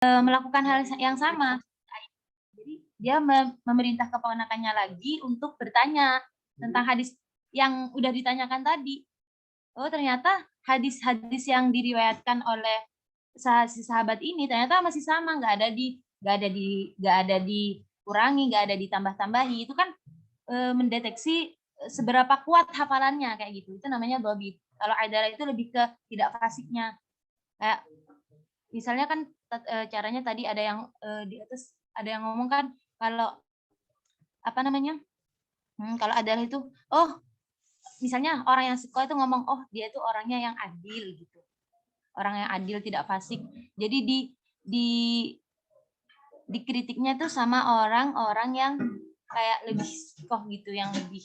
melakukan hal yang sama. Jadi dia memerintah keponakannya lagi untuk bertanya tentang hadis yang udah ditanyakan tadi. Oh, ternyata hadis-hadis yang diriwayatkan oleh si sahabat ini ternyata masih sama, nggak ada dikurangi, nggak ada ditambah-tambahi. Itu kan mendeteksi seberapa kuat hafalannya kayak gitu. Itu namanya dhabit. Kalau adalah itu lebih ke tidak fasiknya. Kayak misalnya kan caranya tadi ada yang di atas ada yang ngomong kan kalau apa namanya? Kalau adalah itu misalnya orang yang sikoh itu ngomong dia itu orangnya yang adil gitu. Orang yang adil tidak fasik. Jadi dikritiknya tuh sama orang-orang yang kayak lebih sikoh gitu, yang lebih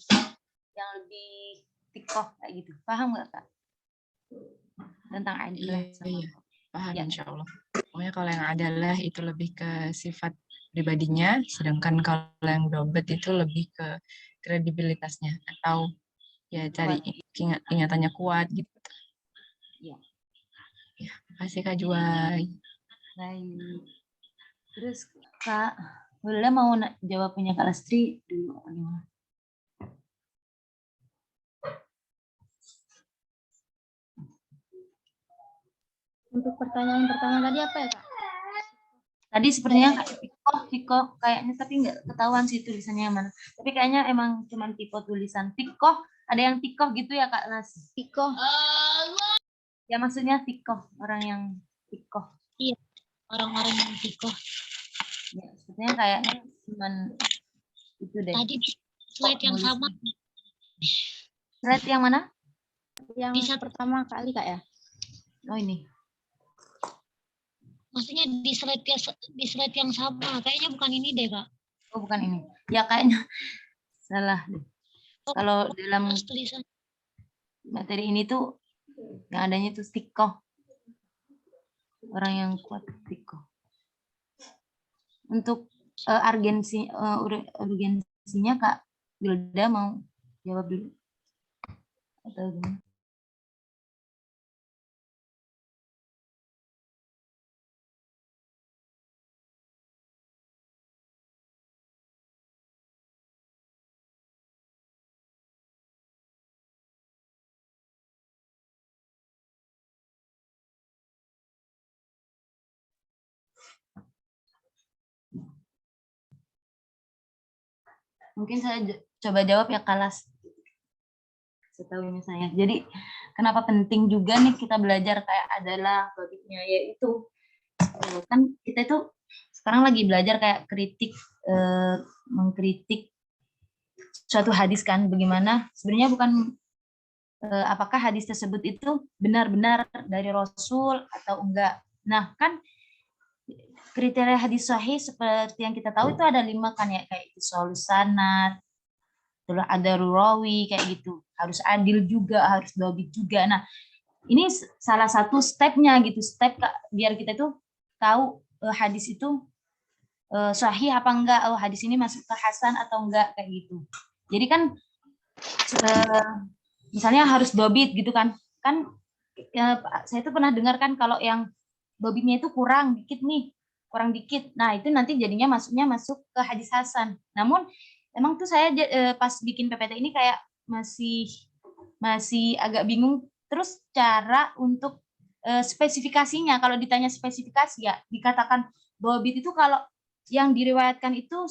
sikoh kayak gitu. Paham nggak Kak? Tentang adil. Iya, paham ya. Insya Allah. Pokoknya kalau yang adalah itu lebih ke sifat pribadinya, sedangkan kalau yang dobet itu lebih ke kredibilitasnya atau ya cari ingatannya kuat gitu. Iya. Ya, makasih Kak Juwai. Baik. Terus Kak Wilda mau jawab punya Kak Lestri dulu gimana? Untuk pertanyaan pertama tadi apa ya Kak? Tadi sepertinya Tikoh kayaknya, tapi nggak ketahuan sih tulisannya mana. Tapi kayaknya emang cuma tipe tulisan Tikoh. Ada yang Tikoh gitu ya Kak Nas? Tikoh. Ya maksudnya Tikoh, orang yang Tikoh. Iya, orang-orang yang Tikoh. Ya, sepertinya kayaknya cuma itu deh. Tadi di slide yang sama. Slide yang mana? Yang bisa pertama kali Kak ya? Oh ini. Maksudnya di slide yang sama. Kayaknya bukan ini deh Kak. Oh bukan ini. Ya kayaknya salah deh. Kalau dalam materi ini tuh yang adanya tuh Tikoh. Orang yang kuat Tikoh. Untuk urgensinya Kak Wilda mau jawab dulu atau gimana? Mungkin saya coba jawab ya Kalas. Setahunya saya. Jadi kenapa penting juga nih kita belajar kayak adalah babitnya, yaitu kan kita itu sekarang lagi belajar kayak mengkritik suatu hadis kan, bagaimana sebenarnya bukan apakah hadis tersebut itu benar-benar dari Rasul atau enggak. Nah kan kriteria hadis sahih seperti yang kita tahu itu ada 5 kan ya, kayak isolus sanad, terus ada rawi kayak gitu, harus adil juga, harus dhabit juga. Nah ini salah satu stepnya gitu, biar kita tuh tahu hadis itu sahih apa enggak, hadis ini masuk ke hasan atau enggak kayak gitu. Jadi kan misalnya harus dhabit gitu kan saya tuh pernah dengar kan kalau yang dhabitnya itu kurang dikit, nah itu nanti jadinya masuk ke hadis hasan. Namun emang tuh saya pas bikin PPT ini kayak masih agak bingung terus cara untuk spesifikasinya. Kalau ditanya spesifikasi ya dikatakan dhabit itu kalau yang diriwayatkan itu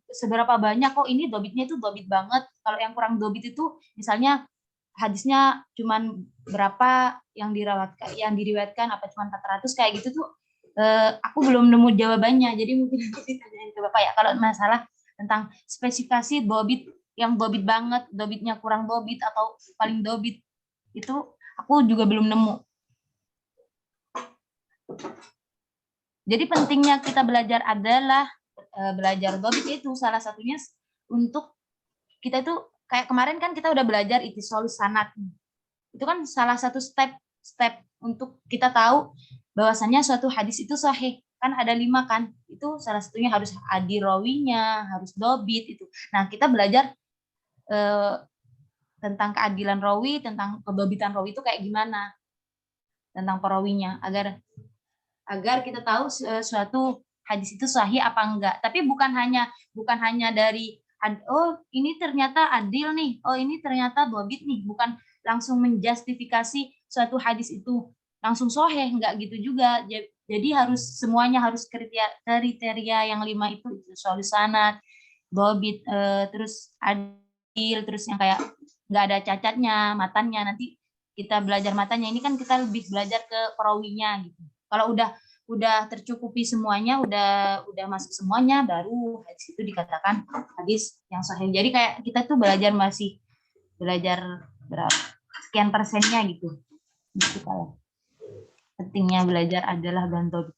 seberapa banyak, ini dhabitnya itu dhabit banget. Kalau yang kurang dhabit itu misalnya hadisnya cuman berapa yang diriwayatkan apa cuman 400 kayak gitu tuh aku belum nemu jawabannya. Jadi mungkin nanti ditanyain ke Bapak ya kalau masalah tentang spesifikasi dhabit, yang dhabit banget, dhabitnya kurang dhabit atau paling dhabit, itu aku juga belum nemu. Jadi pentingnya kita belajar adalah belajar dhabit itu salah satunya untuk kita itu kayak kemarin kan kita udah belajar ittisalus sanad. Itu kan salah satu step untuk kita tahu bahwasannya suatu hadis itu sahih. Kan ada 5 kan. Itu salah satunya harus adil rawinya, harus dhabit itu. Nah, kita belajar tentang keadilan rawi, tentang kedhabitan rawi itu kayak gimana. Tentang perawinya agar kita tahu suatu hadis itu sahih apa enggak. Tapi bukan hanya dari oh ini ternyata adil nih, oh ini ternyata dhabit nih, bukan langsung menjustifikasi suatu hadis itu langsung sahih, enggak gitu juga. Jadi semuanya harus kriteria yang 5 itu sahih sanad, dhabit, terus adil, terus yang kayak nggak ada cacatnya, matannya. Nanti kita belajar matanya, ini kan kita lebih belajar ke perawinya gitu. Kalau udah tercukupi semuanya, udah masuk semuanya, baru hadis itu dikatakan hadis yang sahih. Jadi kayak kita tuh masih belajar berapa sekian persennya gitu. Gitu kalau pentingnya belajar adalah gantol.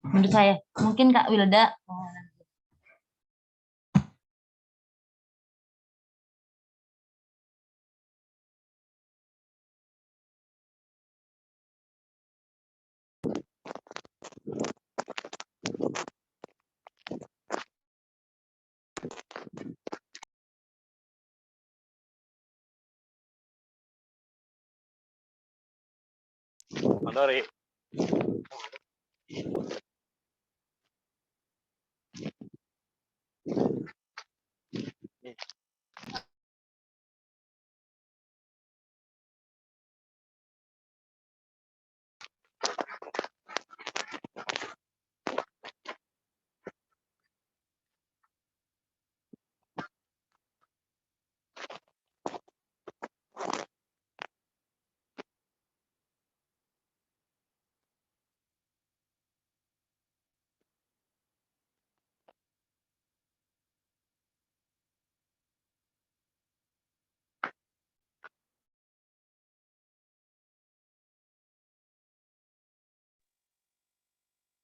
Menurut saya, mungkin Kak Wilda. Mandori.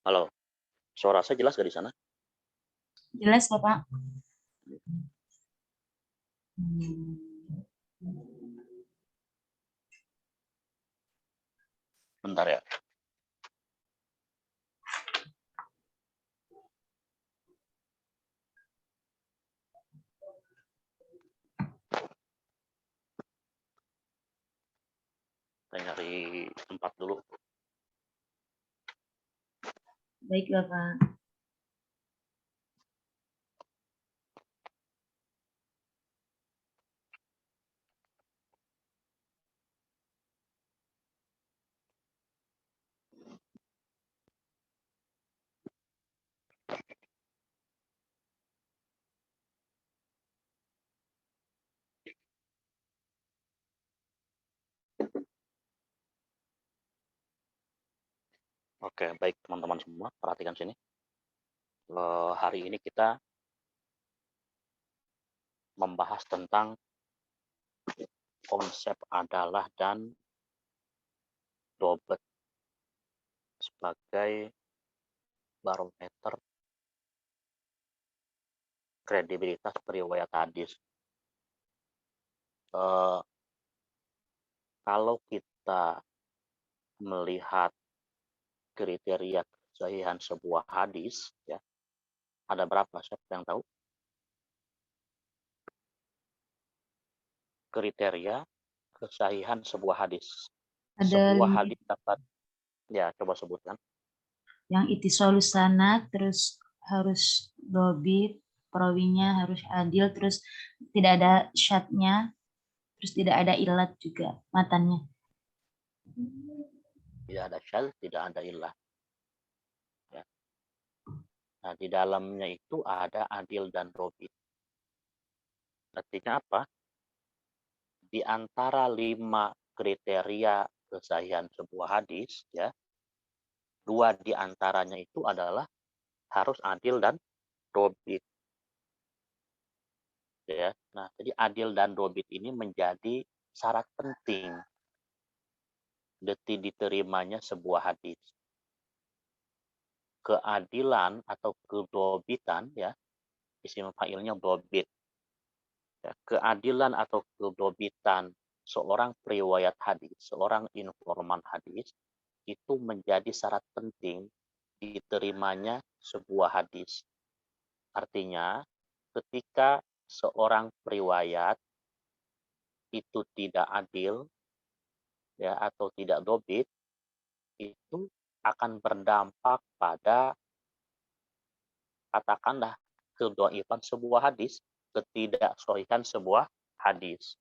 Halo, suara saya jelas gak di sana? Jelas Bapak. Bentar ya. Saya nyari tempat dulu. Baik Bapak. Oke, baik teman-teman semua, perhatikan sini. Hari ini kita membahas tentang konsep adalah dan dhabit sebagai barometer kredibilitas periwayat hadis. Kalau kita melihat kriteria kesahihan sebuah hadis, ya, ada berapa? Siapa yang tahu? Kriteria kesahihan sebuah hadis. Ada Sebuah 5. hadis dapat, ya coba sebutkan. Yang ittisalus sanad, terus harus dhabit, perawinya harus adil, terus tidak ada syadnya, terus tidak ada ilat juga matannya. Tidak ada syadz, tidak ada illah. Ya. Nah, di dalamnya itu ada adil dan dhabit. Artinya apa? Di antara 5 kriteria kesahihan sebuah hadis, ya, 2 di antaranya itu adalah harus adil dan dhabit. Ya. Nah, jadi adil dan dhabit ini menjadi syarat penting diterimanya sebuah hadis. Keadilan atau kedhabitan, ya, isim fa'ilnya dhabit. Ya, keadilan atau kedhabitan seorang periwayat hadis, seorang informan hadis, itu menjadi syarat penting diterimanya sebuah hadis. Artinya, ketika seorang periwayat itu tidak adil, ya atau tidak dobit itu akan berdampak pada katakanlah kedhaifan sebuah hadis, ketidaksohihan sebuah hadis,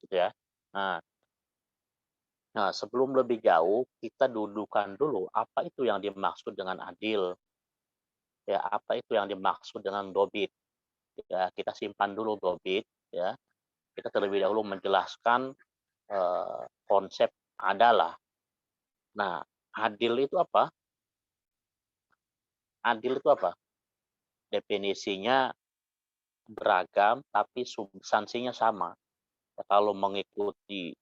gitu ya. Nah, sebelum lebih jauh kita dudukan dulu apa itu yang dimaksud dengan adil, ya apa itu yang dimaksud dengan dobit. Ya, kita simpan dulu dobit, ya. Kita terlebih dahulu menjelaskan konsep adalah. Nah, adil itu apa? Adil itu apa? Definisinya beragam tapi substansinya sama. Ya, kalau mengikuti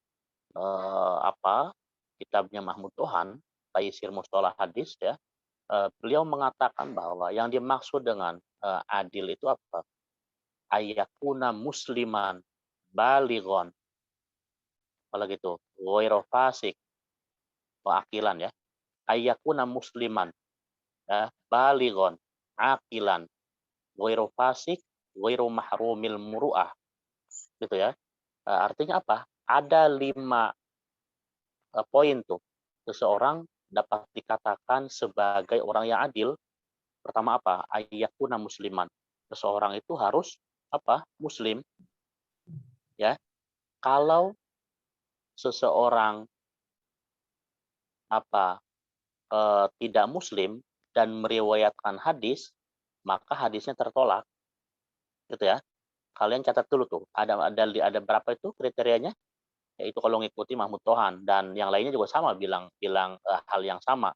kitabnya Mahmud Tohan, Taisir Mustalah Hadis, ya, beliau mengatakan bahwa yang dimaksud dengan adil itu apa? Ayakuna musliman balighon, apalagi itu ghairu fasik wa akilan, ya. Ayakuna musliman, ya, balighon, akilan, ghairu fasik, ghairu mahrumil muru'ah, gitu ya. Artinya apa? Ada 5 poin tuh seseorang dapat dikatakan sebagai orang yang adil. Pertama apa? Ayyakuna musliman. Seseorang itu harus apa? Muslim, ya. Kalau seseorang tidak muslim dan meriwayatkan hadis, maka hadisnya tertolak, gitu ya. Kalian catat dulu tuh. Ada berapa itu kriterianya? Yaitu kalau ngikuti Mahmud Tohan dan yang lainnya juga sama bilang hal yang sama.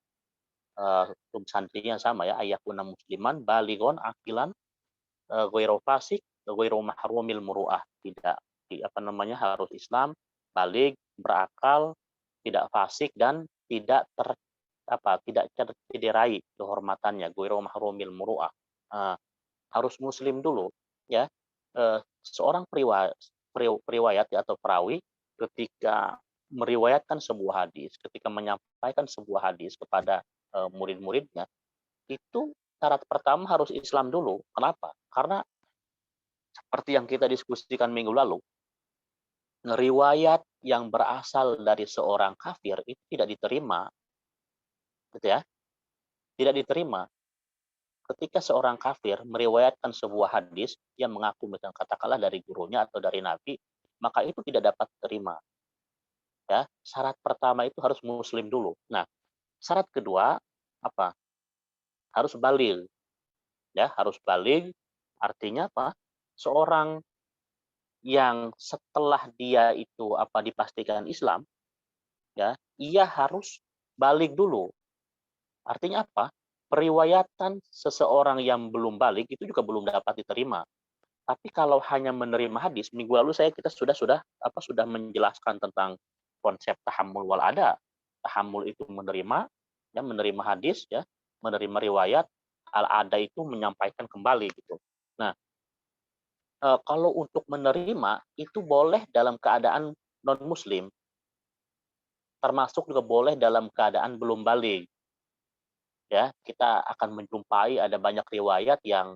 Substansinya sama, ya, ayakuna musliman balighon akilan ghairu fasik ghairu mahrumil muru'ah, tidak harus Islam, baligh, berakal, tidak fasik dan tidak tercederai kehormatannya, ghairu mahrumil muru'ah. Harus muslim dulu, ya. Seorang periwayat atau perawi ketika meriwayatkan sebuah hadis, ketika menyampaikan sebuah hadis kepada murid-muridnya, itu syarat pertama harus Islam dulu. Kenapa? Karena seperti yang kita diskusikan minggu lalu, riwayat yang berasal dari seorang kafir itu tidak diterima, gitu ya. Tidak diterima. Ketika seorang kafir meriwayatkan sebuah hadis yang mengaku misalnya katakanlah dari gurunya atau dari Nabi, maka itu tidak dapat diterima. Ya, syarat pertama itu harus muslim dulu. Nah, syarat kedua apa? Harus baligh. Ya, harus baligh artinya apa? Seorang yang setelah dia itu dipastikan Islam, ya, ia harus baligh dulu. Artinya apa? Periwayatan seseorang yang belum baligh itu juga belum dapat diterima. Tapi kalau hanya menerima hadis, minggu lalu kita sudah menjelaskan tentang konsep tahammul wal ada. Tahammul itu menerima, ya, menerima hadis, ya, menerima riwayat. Al ada itu menyampaikan kembali, gitu. Nah, kalau untuk menerima itu boleh dalam keadaan non muslim, termasuk juga boleh dalam keadaan belum baligh. Ya, kita akan menjumpai ada banyak riwayat yang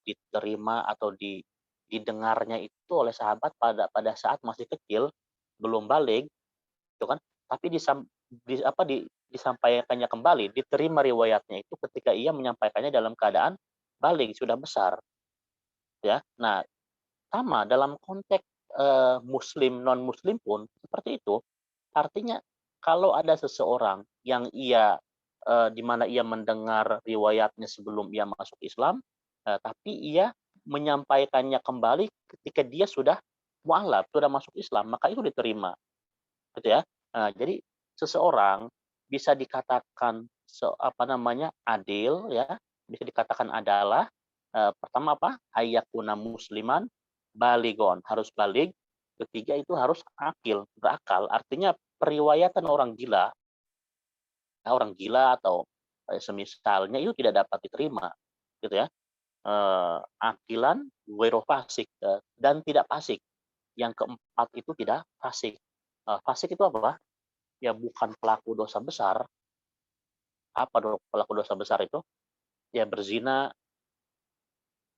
diterima atau didengarnya itu oleh sahabat pada saat masih kecil, belum baligh, gitu kan. Tapi disampaikannya kembali, diterima riwayatnya itu ketika ia menyampaikannya dalam keadaan baligh, sudah besar. Ya. Nah, sama dalam konteks muslim non muslim pun seperti itu. Artinya kalau ada seseorang yang di mana ia mendengar riwayatnya sebelum ia masuk Islam, tapi ia menyampaikannya kembali ketika dia sudah mu'alaf, sudah masuk Islam, maka itu diterima, gitu ya. Jadi seseorang bisa dikatakan adil, ya, bisa dikatakan adalah pertama ayakuna musliman balighon, harus baligh. Ketiga itu harus akil, berakal. Artinya periwayatan orang gila atau semisalnya itu tidak dapat diterima, gitu ya. Akilan, ghairu fasik, dan tidak fasik. Yang keempat itu tidak fasik. Fasik itu apa? Ya bukan pelaku dosa besar. Apa pelaku dosa besar itu? Ya berzina.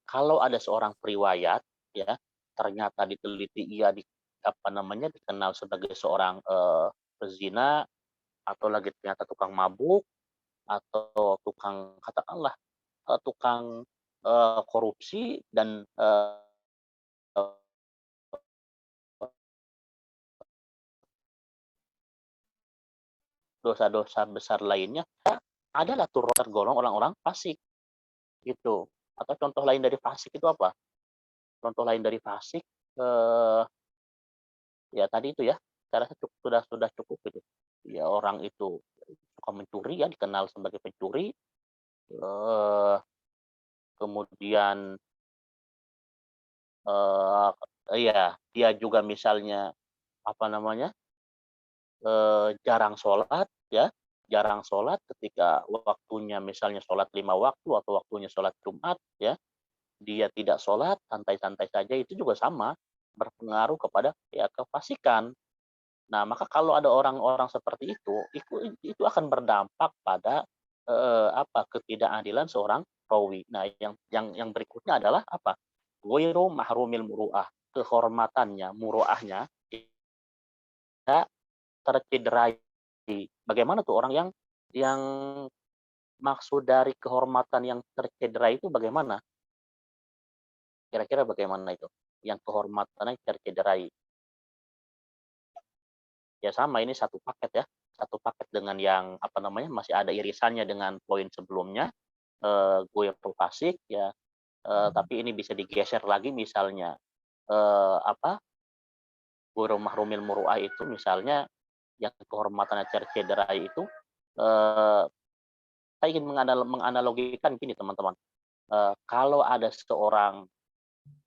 Kalau ada seorang periwayat, ya, ternyata diteliti ia apa namanya, dikenal sebagai seorang pezina, atau lagi ternyata tukang mabuk, atau tukang katakanlah tukang korupsi dan dosa-dosa besar lainnya, adalah tergolong orang-orang fasik gitu. Atau contoh lain dari fasik itu apa? Contoh lain dari fasik, ya tadi itu ya, saya rasa sudah cukup gitu. Ya orang itu suka mencuri ya, dikenal sebagai pencuri, kemudian iya, dia juga misalnya apa namanya, jarang sholat ya, jarang sholat ketika waktunya misalnya sholat 5 waktu atau waktunya sholat Jumat ya, dia tidak sholat, santai-santai saja, itu juga sama, berpengaruh kepada ya kefasikan. Nah, maka kalau ada orang-orang seperti itu akan berdampak pada ketidakadilan seorang rawi. Nah, yang berikutnya adalah apa? Ghairu mahrumil muru'ah, kehormatannya, muru'ahnya tidak tercederai. Bagaimana tuh orang yang maksud dari kehormatan yang tercederai itu bagaimana? Kira-kira bagaimana itu? Yang kehormatannya tercederai. Ya sama, ini satu paket ya. Satu paket dengan yang apa namanya, masih ada irisannya dengan poin sebelumnya, ghairu fasik ya. Tapi ini bisa digeser lagi misalnya ghairu mahrumil muru'ah itu misalnya yang kehormatannya tercederai itu, saya ingin menganalogikan gini teman-teman. Kalau ada seorang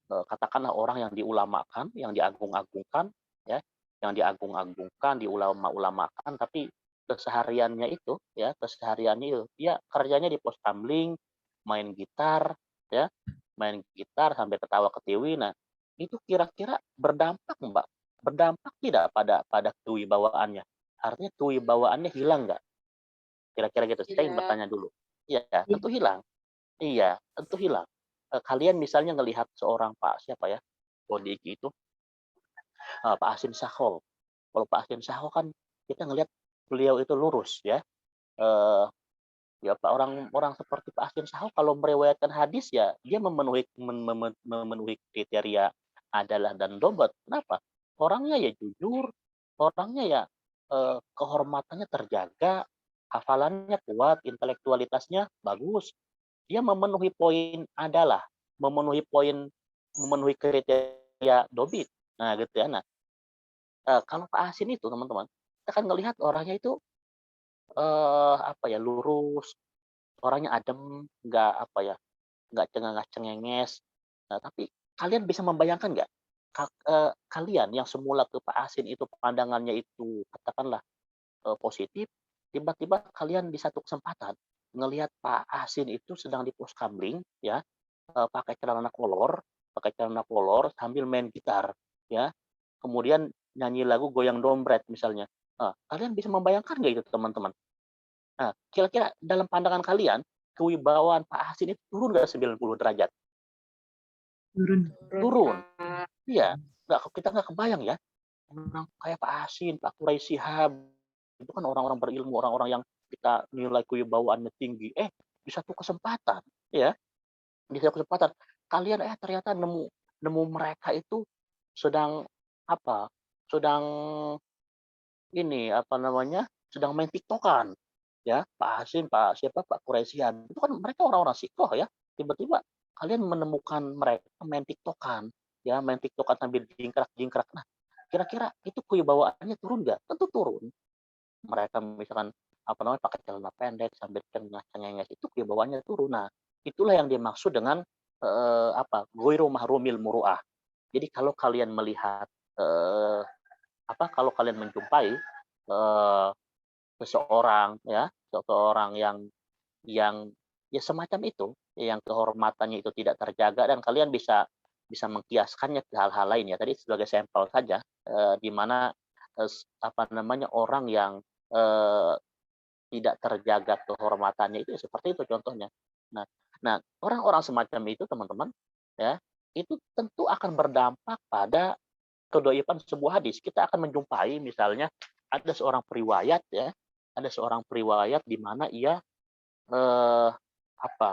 katakanlah orang yang diulamakan, yang diagung-agungkan, ya, yang diagung-agungkan, diulama-ulamakan, tapi kesehariannya itu, dia kerjanya di pos kamling, main gitar, ya, main gitar sampai ketawa ketiwi. Nah, itu kira-kira berdampak, Mbak, berdampak tidak pada kewibawaannya? Artinya kewibawaannya hilang nggak? Kira-kira gitu. Saya ingin bertanya dulu. Iya, tentu hilang. Iya, tentu hilang. Kalian misalnya ngelihat seorang Pak siapa ya, Bodiki itu, Pak Hasim Sahol. Kalau Pak Hasim Sahol kan kita ngelihat beliau itu lurus ya. Eh, ya Pak, orang seperti Pak Hasim Sahol kalau meriwayatkan hadis ya dia memenuhi kriteria adalah dan dobat. Kenapa? Orangnya ya jujur, orangnya ya kehormatannya terjaga, hafalannya kuat, intelektualitasnya bagus. Dia memenuhi poin adalah, memenuhi kriteria dobit. Nah, gitu ya. Nah, kalau Pak Asin itu teman-teman, kita kan ngelihat orangnya itu lurus, orangnya adem, nggak nggak cengenges. Nah, tapi kalian bisa membayangkan nggak? Kalian yang semula ke Pak Asin itu pandangannya itu katakanlah positif, tiba-tiba kalian di satu kesempatan ngelihat Pak Asin itu sedang di pos kamling ya, pakai celana kolor sambil main gitar ya. Kemudian nyanyi lagu goyang dompet misalnya. Nah, kalian bisa membayangkan nggak itu teman-teman? Nah, kira-kira dalam pandangan kalian kewibawaan Pak Asin itu turun nggak 90 derajat? Turun. Iya, kita nggak kebayang ya. Orang kayak Pak Asin, Pak Quraisy Shihab, itu kan orang-orang berilmu, orang-orang yang kita nilai kewibawaannya tinggi. Di satu kesempatan, ya, di satu kesempatan kalian ternyata nemu mereka itu sedang apa? Sedang ini apa namanya? Sedang main TikTokan, ya. Pak Hasim, Pak Quraisy Shihab, itu kan mereka orang-orang sikoh ya. Tiba-tiba kalian menemukan mereka main TikTokan, ya, main TikTokan sambil jingkrak-jingkrak. Nah, kira-kira itu kewibawaannya turun nggak? Tentu turun. Mereka misalkan apa namanya pakai celana pendek sambil cengenges, itu kewibawaannya turun. Nah, itulah yang dimaksud dengan ghairu mahrumil muru'ah. Jadi kalau kalian melihat kalau kalian menjumpai seseorang ya, seseorang yang ya semacam itu, yang kehormatannya itu tidak terjaga dan kalian bisa mengkiaskannya ke hal-hal lain ya. Tadi sebagai sampel saja, di mana orang yang eh, tidak terjaga kehormatannya itu seperti itu contohnya. Nah, nah orang-orang semacam itu teman-teman ya, itu tentu akan berdampak pada kedoifan sebuah hadis. Kita akan menjumpai misalnya ada seorang periwayat ya, ada seorang periwayat di mana ia eh, apa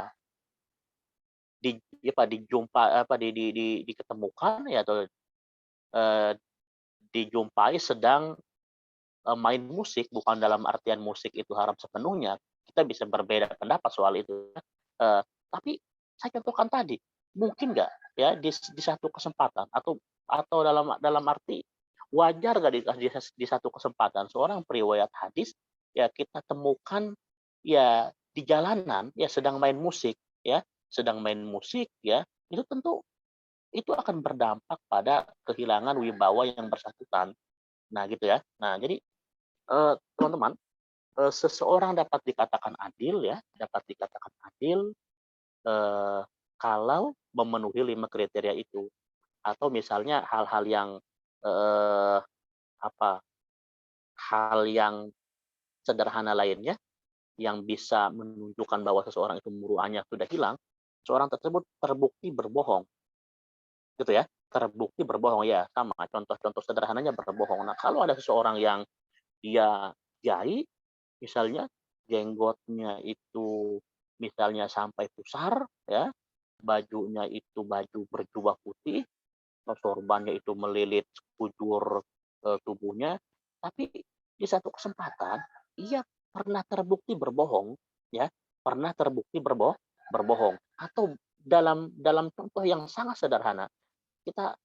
di apa dijumpa apa diketemukan ya atau eh, dijumpai sedang main musik, bukan dalam artian musik itu haram sepenuhnya. Kita bisa berbeda pendapat soal itu. Tapi saya contohkan tadi, mungkin nggak ya di satu kesempatan atau dalam arti wajar nggak di satu kesempatan seorang periwayat hadis ya kita temukan ya di jalanan ya sedang main musik ya itu tentu itu akan berdampak pada kehilangan wibawa yang bersangkutan. Nah gitu ya. Nah jadi teman-teman, seseorang dapat dikatakan adil ya, dapat dikatakan adil kalau memenuhi 5 kriteria itu. Atau misalnya hal-hal yang eh, apa? Hal yang sederhana lainnya yang bisa menunjukkan bahwa seseorang itu muruahnya sudah hilang, seorang tersebut terbukti berbohong. Gitu ya. Terbukti berbohong ya, sama contoh-contoh sederhananya berbohong. Nah, kalau ada seseorang yang dia kiai misalnya jenggotnya itu misalnya sampai pusar ya, bajunya itu baju berjubah putih, sorbannya itu melilit sekujur tubuhnya, tapi di satu kesempatan ia pernah terbukti berbohong ya, pernah terbukti berbohong atau dalam contoh yang sangat sederhana kita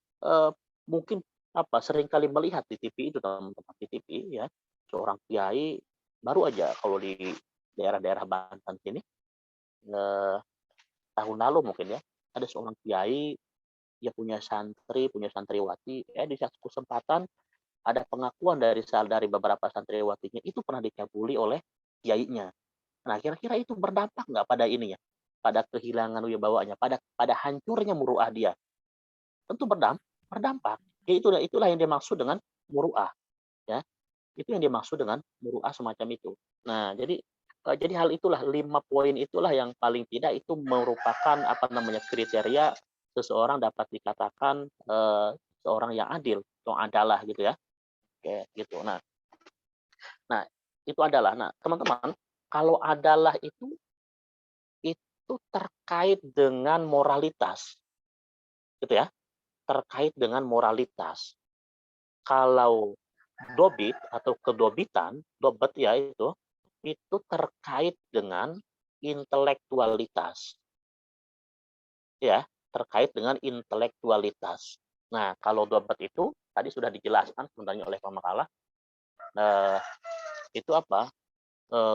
mungkin seringkali melihat di TV itu teman-teman di TV ya seorang kiai baru aja kalau di daerah-daerah Banten sini tahun lalu mungkin ya ada seorang kiai dia punya santri punya santriwati ya di satu kesempatan ada pengakuan dari beberapa santriwatinya itu pernah dicabuli oleh kiainya. Nah kira-kira itu berdampak nggak pada ininya pada kehilangan wibawanya pada hancurnya muruah dia tentu berdampak. Ya, itulah yang dimaksud dengan muruah, ya. Itu yang dimaksud dengan muruah semacam itu. Nah, jadi hal itulah 5 poin itulah yang paling tidak itu merupakan kriteria seseorang dapat dikatakan seorang yang adil atau adalah gitu ya. Oke, gitu. Nah, itu adalah. Nah, teman-teman, kalau adalah itu terkait dengan moralitas. Gitu ya. Terkait dengan moralitas. Kalau dobit atau kedobitan, dobet ya itu terkait dengan intelektualitas. Ya, terkait dengan intelektualitas. Nah, kalau dobet itu tadi sudah dijelaskan sebenarnya oleh pemakalah. Itu apa?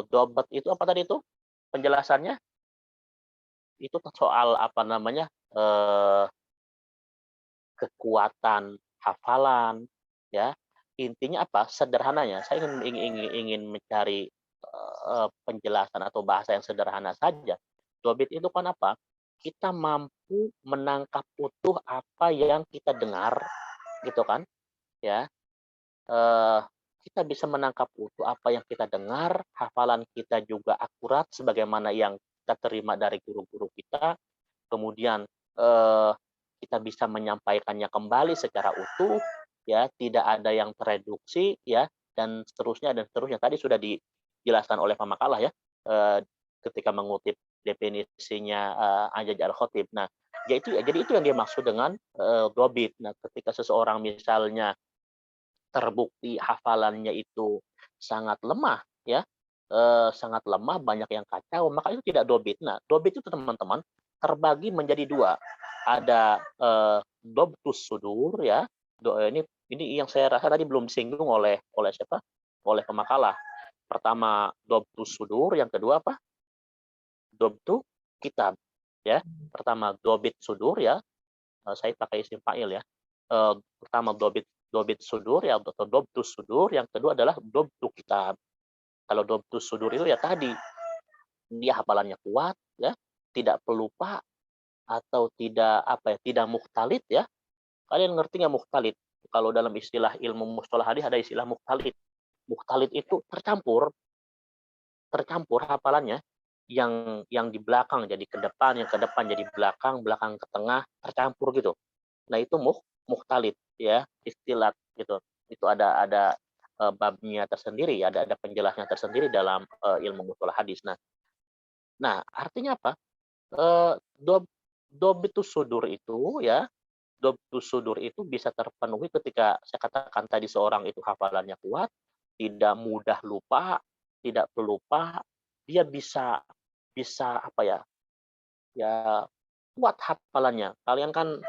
Dobet itu apa tadi itu? Penjelasannya itu soal kekuatan hafalan ya intinya apa sederhananya saya ingin mencari penjelasan atau bahasa yang sederhana saja dobit itu kan apa kita mampu menangkap utuh apa yang kita dengar gitu kan ya kita bisa menangkap utuh apa yang kita dengar hafalan kita juga akurat sebagaimana yang kita terima dari guru-guru kita kemudian kita bisa menyampaikannya kembali secara utuh ya tidak ada yang tereduksi ya dan seterusnya tadi sudah dijelaskan oleh pemakalah ya ketika mengutip definisinya Ajaj Al-Khatib. Nah, jadi itu yang dia maksud dengan dobit. Nah, ketika seseorang misalnya terbukti hafalannya itu sangat lemah ya sangat lemah banyak yang kacau maka itu tidak dobit. Nah, dobit itu teman-teman terbagi menjadi dua ada dobtus sudur ya ini yang saya rasa tadi belum disinggung oleh siapa oleh pemakalah pertama dobtus sudur yang kedua apa dobtu kitab ya pertama dobit sudur ya saya pakai isim fa'il ya pertama dobit sudur ya atau dobtus sudur yang kedua adalah dobtu kitab kalau dobtus sudur itu ya tadi dia hafalannya kuat ya tidak pelupa atau tidak mukhtalid ya kalian ngerti nggak mukhtalid kalau dalam istilah ilmu mustalah hadis ada istilah mukhtalid itu tercampur hafalannya yang di belakang jadi ke depan yang ke depan jadi belakang ke tengah tercampur gitu nah itu mukhtalid ya, istilat gitu. Itu ada babnya tersendiri, ada penjelasnya tersendiri dalam ilmu mustalah hadis. Nah, artinya apa? Eh, dob Dobitus sudur itu ya, dobitus sudur itu bisa terpenuhi ketika saya katakan tadi seorang itu hafalannya kuat, tidak mudah lupa, tidak pelupa, dia bisa bisa apa ya? Ya kuat hafalannya. Kalian kan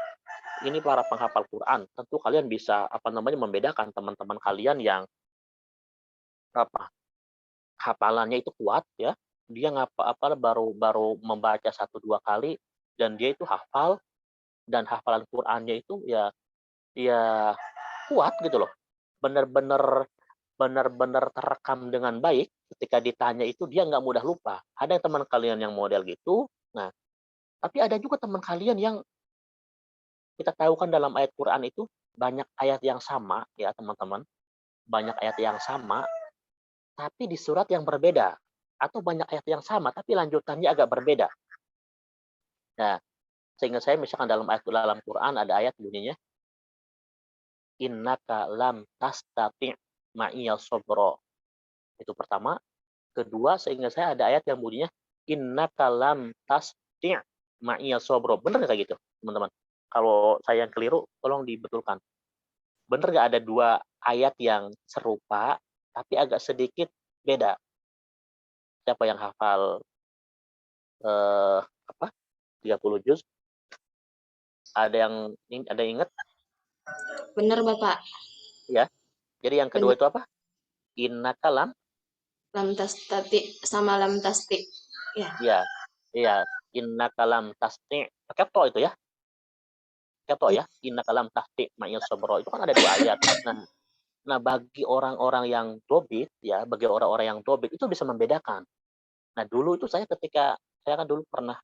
ini para penghafal Quran, tentu kalian bisa apa namanya membedakan teman-teman kalian yang apa hafalannya itu kuat ya, dia baru baru membaca 1-2 kali dan dia itu hafal dan hafalan Qur'annya itu ya kuat gitu loh. Benar-benar benar-benar terekam dengan baik, ketika ditanya itu dia nggak mudah lupa. Ada yang teman kalian yang model gitu. Nah, tapi ada juga teman kalian yang kita tahu kan dalam ayat Quran itu banyak ayat yang sama ya teman-teman, banyak ayat yang sama tapi di surat yang berbeda atau banyak ayat yang sama tapi lanjutannya agak berbeda. Nah, sehingga saya misalkan dalam Quran ada ayat bunyinya innaka lam tastati' ma'iya sobro. Itu pertama. Kedua, sehingga saya ada ayat yang bunyinya innaka lam tastati' ma'iya sobro. Bener nggak kayak gitu, teman-teman? Kalau saya yang keliru, tolong dibetulkan. Bener nggak ada 2 ayat yang serupa, tapi agak sedikit beda? Siapa yang hafal 30 juz? Ada yang ingat? Benar Bapak. Ya. Jadi yang kedua Benar. itu apa? Innaka lam Lam tastati sama lam tasti. Ya. ya. Iya, innaka lam tasti. Pakai to itu ya. Pakai to ya. Innaka lam tasti ma'iyas sabra. Itu kan ada 2 ayat. Nah, bagi orang-orang yang dobit ya, bagi orang-orang yang dobit itu bisa membedakan. Nah, dulu itu saya kan dulu pernah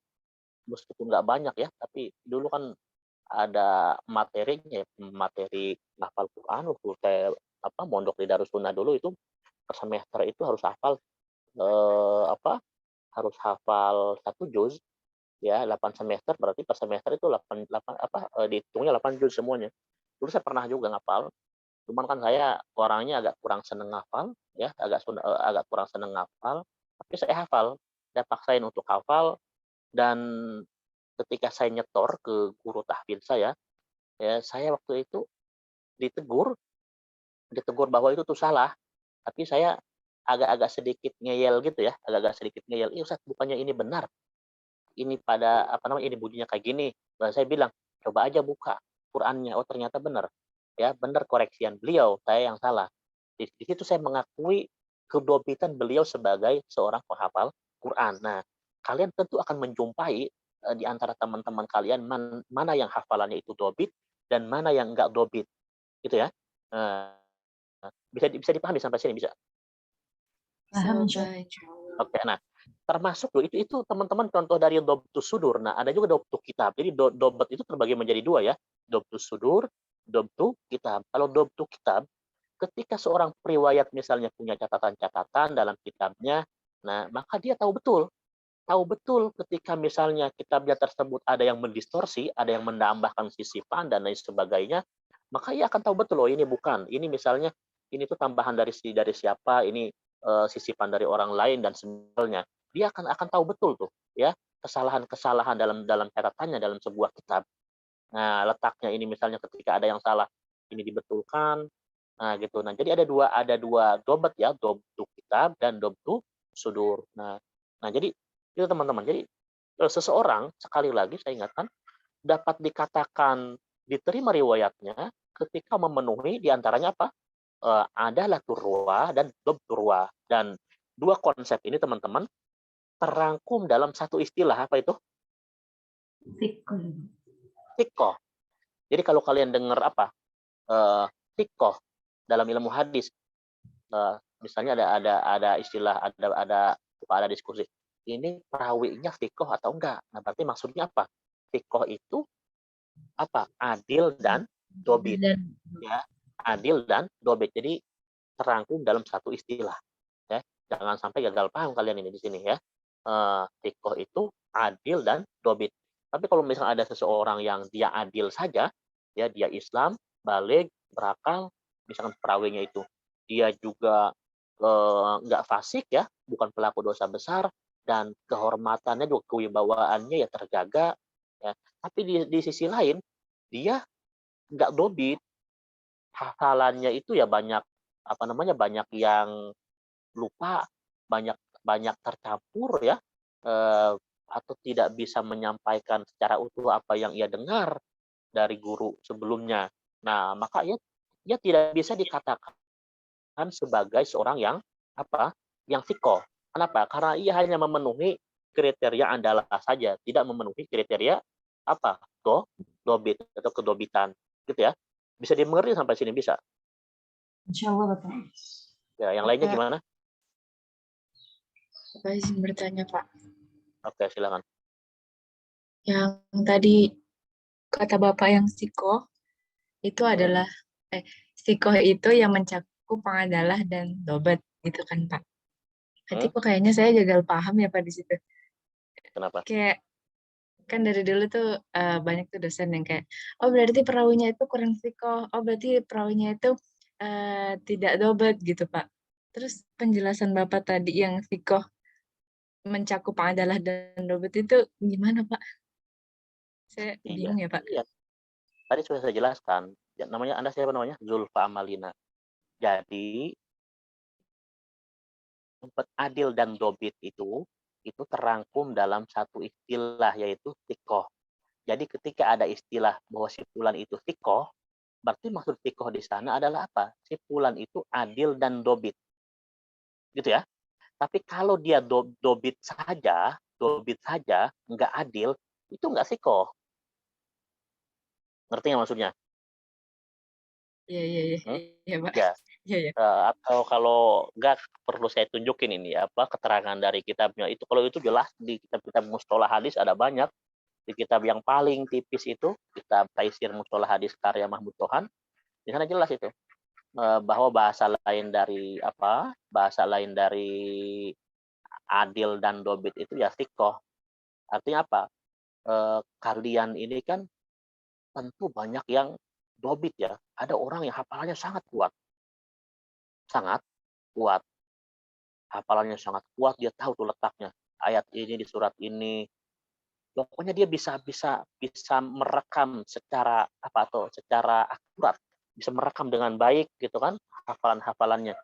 meskipun nggak banyak ya, tapi dulu kan ada materinya, materi hafal Quran waktu saya mondok di Darussunnah dulu itu per semester itu harus hafal harus hafal 1 juz ya 8 semester berarti per semester itu 8 dihitungnya 8 juz semuanya. Dulu saya pernah juga ngapal, cuman kan saya orangnya agak kurang seneng ngafal ya, agak kurang seneng ngafal, tapi saya hafal. Saya paksain untuk hafal dan ketika saya nyetor ke guru tahfidz saya, ya saya waktu itu ditegur ditegur bahwa itu tuh salah, tapi saya agak-agak sedikit ngeyel gitu ya, agak-agak sedikit ngeyel, "Ih Ustaz, bukannya ini benar, ini ini bunyinya kayak gini." Nah, saya bilang, "Coba aja buka Qur'annya, oh ternyata benar." Ya, benar koreksian beliau, saya yang salah. Di situ saya mengakui kedobitan beliau sebagai seorang penghafal Quran. Nah, kalian tentu akan menjumpai di antara teman-teman kalian mana yang hafalannya itu dobit dan mana yang enggak dobit, gitu ya. Nah, bisa bisa dipahami sampai sini bisa? Paham, Semoga insya Allah. Oke, nah termasuk loh itu teman-teman contoh dari dobtus sudur. Nah, ada juga dobtu kitab. Jadi dobet itu terbagi menjadi 2 ya. Dobtus sudur, dobtu kitab. Kalau dobtu kitab, ketika seorang periwayat misalnya punya catatan-catatan dalam kitabnya, nah maka dia tahu betul ketika misalnya kitabnya tersebut ada yang mendistorsi, ada yang menambahkan sisipan dan lain sebagainya, maka ia akan tahu betul loh ini bukan, ini misalnya ini tuh tambahan dari siapa, ini sisipan dari orang lain dan sebagainya. Dia akan tahu betul tuh ya kesalahan-kesalahan dalam dalam catatannya dalam sebuah kitab. Nah, letaknya ini misalnya ketika ada yang salah ini dibetulkan. Nah, gitu. Nah, jadi ada dua dobet ya, dobtu kitab dan dobtu sudur. Nah, jadi itu teman-teman. Jadi seseorang sekali lagi saya ingatkan dapat dikatakan diterima riwayatnya ketika memenuhi diantaranya apa? Adalah turwa dan dobturwa. Dan 2 konsep ini teman-teman terangkum dalam satu istilah apa itu? Fikih. Jadi kalau kalian dengar apa? Fikih dalam ilmu hadis, misalnya ada istilah ada diskusi. Ini perawinya fikih atau enggak? Nah, berarti maksudnya apa? Fikih itu apa? Adil dan dobit. Ya, adil dan dobit. Jadi terangkum dalam satu istilah. Ya, jangan sampai gagal paham kalian ini di sini ya. Fikih itu adil dan dobit. Tapi kalau misalnya ada seseorang yang dia adil saja, ya dia Islam, baligh, berakal, misalkan perawinya itu dia juga nggak fasik ya, bukan pelaku dosa besar, dan kehormatannya juga kewibawaannya ya terjaga ya. Tapi di sisi lain dia nggak dobit, hafalannya itu ya banyak apa namanya banyak yang lupa, banyak banyak tercampur ya, atau tidak bisa menyampaikan secara utuh apa yang ia dengar dari guru sebelumnya. Nah, maka ia tidak bisa dikatakan sebagai seorang yang apa? Yang sikoh. Kenapa? Karena ia hanya memenuhi kriteria andalah saja, tidak memenuhi kriteria apa? Dobit atau kedobitan, gitu ya. Bisa dimengerti sampai sini bisa. Insya Allah Bapak. Ya, yang lainnya Bapak, gimana? Bapak izin bertanya, Pak. Oke, silakan. Yang tadi kata Bapak yang sikoh itu adalah sikoh itu yang mencakup pengadalah dan dobat gitu kan, Pak. Berarti kok kayaknya saya gagal paham ya, Pak, di situ. Kenapa? Kayak kan dari dulu tuh banyak tuh dosen yang kayak, oh berarti perawinya itu kurang sikoh, oh berarti perawinya itu tidak dobat gitu, Pak. Terus penjelasan Bapak tadi yang sikoh mencakup adalah dan dobat itu gimana, Pak? Saya Iya, bingung ya, Pak. iya. Tadi sudah saya jelaskan. Ya, namanya Anda siapa namanya? Zulfa Amalina. Jadi tempat adil dan dobit itu terangkum dalam satu istilah yaitu tikoh. Jadi ketika ada istilah bahwa si fulan itu tikoh, berarti maksud tikoh di sana adalah apa? Si fulan itu adil dan dobit, gitu ya. Tapi kalau dia dobit saja, nggak adil, itu nggak sikoh. Ngerti nggak maksudnya? Iya, iya, iya, Hmm? iya, Pak. Ya. Iya, iya. Atau kalau nggak perlu saya tunjukin ini apa keterangan dari kitabnya itu, kalau itu jelas di kitab-kitab mustalah hadis ada banyak. Di kitab yang paling tipis itu kitab Taisir Mustalah Hadis karya Mahmud Tohan, di sana jelas itu bahwa bahasa lain dari adil dan dobit itu ya sikoh. Artinya apa? Kalian ini kan tentu banyak yang dobit ya, ada orang yang hafalannya sangat kuat, sangat kuat, hafalannya sangat kuat, dia tahu tuh letaknya ayat ini di surat ini. Pokoknya dia bisa merekam secara apa tuh, secara akurat, bisa merekam dengan baik gitu kan hafalan-hafalannya.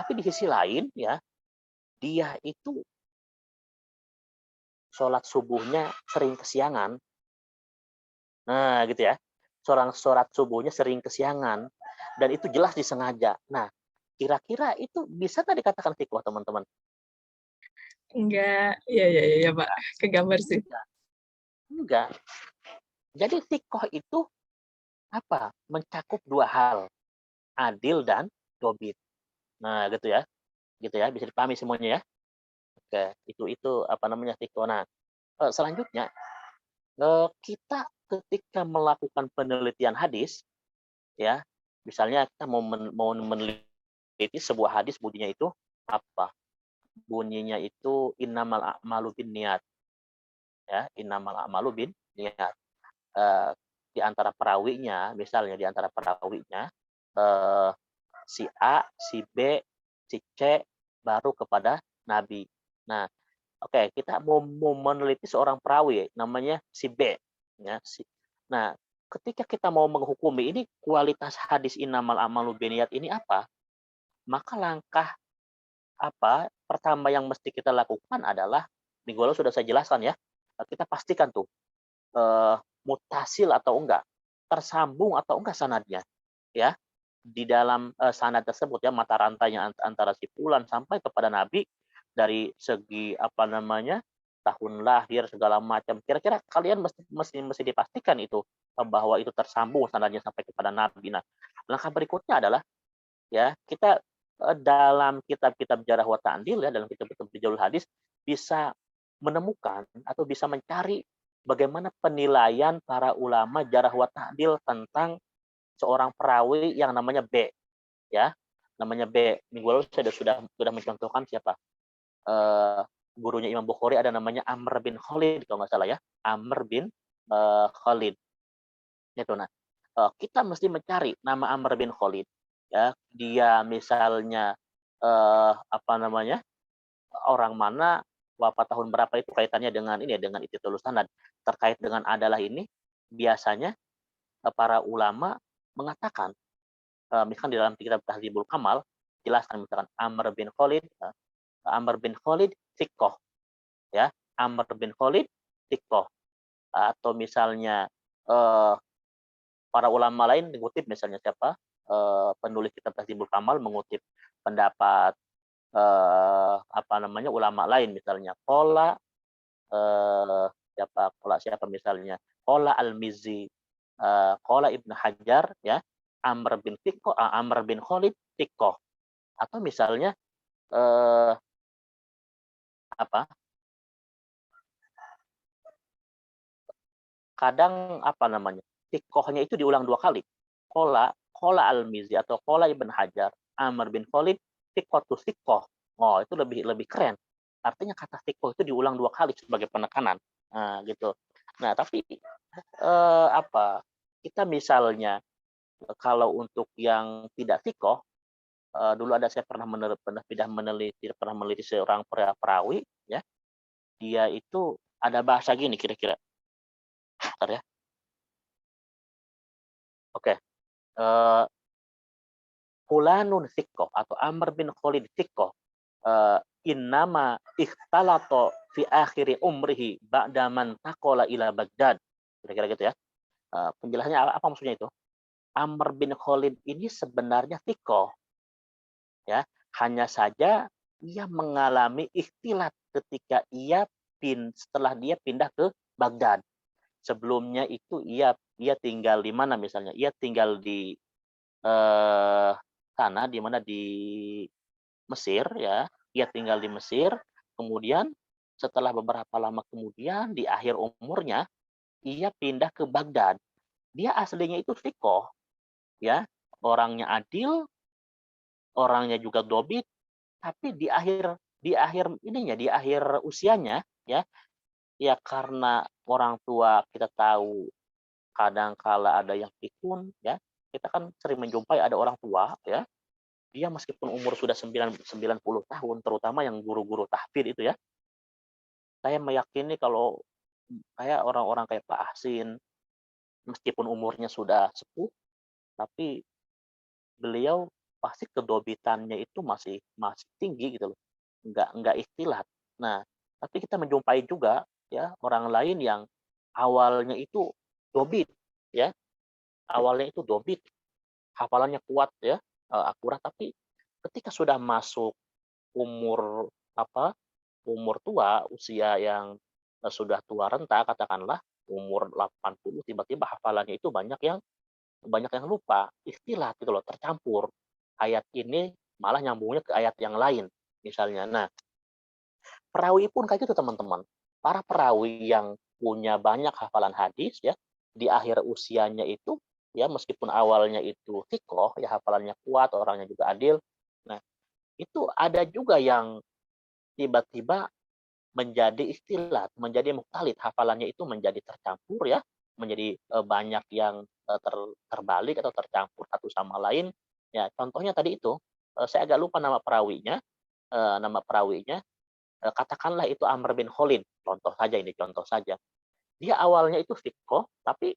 Tapi di sisi lain ya, dia itu sholat subuhnya sering kesiangan. Nah, gitu ya. Sholat subuhnya sering kesiangan dan itu jelas disengaja. Nah, kira-kira itu bisa nggak dikatakan fikoh, teman-teman? Enggak, iya, iya, iya, Pak. Kegambar sih. Enggak. Enggak. Jadi fikoh itu apa? Mencakup dua hal, adil dan dobit. Nah, gitu ya. Gitu ya, bisa dipahami semuanya ya. Oke, itu apa namanya fikoh. Nah, selanjutnya kita ketika melakukan penelitian hadis ya, misalnya kita mau meneliti sebuah hadis, bunyinya itu apa? Bunyinya itu innamal a'malu binniyat ya, innamal a'malu binniyat. Eh, di antara perawinya, misalnya di antara perawinya si A, si B, si C baru kepada Nabi. Nah, oke, kita mau meneliti seorang perawi namanya si B ya. Nah, ketika kita mau menghukumi ini kualitas hadis innamal a'malu binniyat ini apa, maka langkah apa pertama yang mesti kita lakukan adalah minggu lalu sudah saya jelaskan ya, kita pastikan tuh mutasil atau enggak, tersambung atau enggak sanadnya ya, di dalam sanad tersebut ya, mata rantainya antara si fulan sampai kepada Nabi, dari segi apa namanya tahun lahir segala macam, kira-kira kalian mesti dipastikan itu bahwa itu tersambung sanadnya sampai kepada Nabi. Nah, langkah berikutnya adalah ya kita dalam kitab-kitab jarah wa ta'dil ya, dalam kitab-kitab jalul hadis bisa menemukan atau bisa mencari bagaimana penilaian para ulama jarah wa ta'dil tentang seorang perawi yang namanya B ya, namanya B. Minggu lalu saya sudah mencontohkan siapa, gurunya Imam Bukhari ada namanya Amr bin Khalid kalau nggak salah ya, Amr bin Khalid itu. Nah, kita mesti mencari nama Amr bin Khalid. Ya, dia misalnya orang mana, wafat tahun berapa, itu kaitannya dengan ini ya, dengan ittisalus sanad. Terkait dengan adalah ini biasanya para ulama mengatakan, misalkan di dalam kitab Tahdzibul Kamal jelaskan misalkan Amr bin Khalid thiqah, ya, Amr bin Khalid thiqah. Atau misalnya para ulama lain mengutip, misalnya siapa, penulis kitab Tahdzibul Kamal mengutip pendapat ulama lain, misalnya siapa misalnya Al-Mizzi, Ibnu Hajar, ya, Amr bin Khalid thiqah. Atau misalnya kadang thiqahnya itu diulang 2 kali. Qala Al-Mizzi atau qala Ibnu Hajar, Amr bin Khalid thiqatus thiqah. Oh, itu lebih keren. Artinya kata thiqah itu diulang 2 kali sebagai penekanan. Nah, gitu. Nah, tapi kita misalnya kalau untuk yang tidak thiqah, dulu saya pernah meneliti seorang perawi, ya. Dia itu ada bahasa gini kira-kira. Bentar ya. Oke. Fulanun thiqah atau Amr bin Khalid thiqah. Innama ikhtalato fi akhiri umrihi ba'da man taqala ila Baghdad. Kira-kira gitu ya. Penjelasannya apa maksudnya itu? Amr bin Khalid ini sebenarnya thiqah. Ya, hanya saja ia mengalami ikhtilat ketika setelah dia pindah ke Baghdad. Sebelumnya itu ia tinggal di mana misalnya? Ia tinggal di sana, di mana, di Mesir, ya. Ia tinggal di Mesir, kemudian setelah beberapa lama kemudian di akhir umurnya ia pindah ke Baghdad. Dia aslinya itu thiqah, ya, orangnya adil, orangnya juga dobit, tapi di akhir usianya, ya karena orang tua kita tahu kadang kala ada yang pikun, ya. Kita kan sering menjumpai ada orang tua, ya. Dia meskipun umur sudah 90 tahun, terutama yang guru-guru tahfidz itu, ya. Saya meyakini kalau kayak orang-orang kayak Pak Ahsin, meskipun umurnya sudah sepuh, tapi beliau pasti kedobitannya itu masih tinggi gitu loh. Enggak ikhtilat. Nah, tapi kita menjumpai juga, ya, orang lain yang awalnya itu dobit, ya. Awalnya itu dobit, hafalannya kuat, ya, akurat, tapi ketika sudah masuk umur tua, usia yang sudah tua renta, katakanlah umur 80, tiba-tiba hafalannya itu banyak yang lupa, ikhtilat gitu loh, tercampur. Ayat ini malah nyambungnya ke ayat yang lain misalnya. Nah, perawi pun kayak gitu, teman-teman. Para perawi yang punya banyak hafalan hadis, ya, di akhir usianya itu, ya, meskipun awalnya itu thiqah, ya, hafalannya kuat, orangnya juga adil. Nah, itu ada juga yang tiba-tiba menjadi ikhtilat, menjadi mukhtalid, hafalannya itu menjadi tercampur, ya, menjadi banyak yang terbalik atau tercampur satu sama lain. Ya, contohnya tadi itu, saya agak lupa nama perawinya, katakanlah itu Amr bin Khalid, contoh saja. Dia awalnya itu thiqah, tapi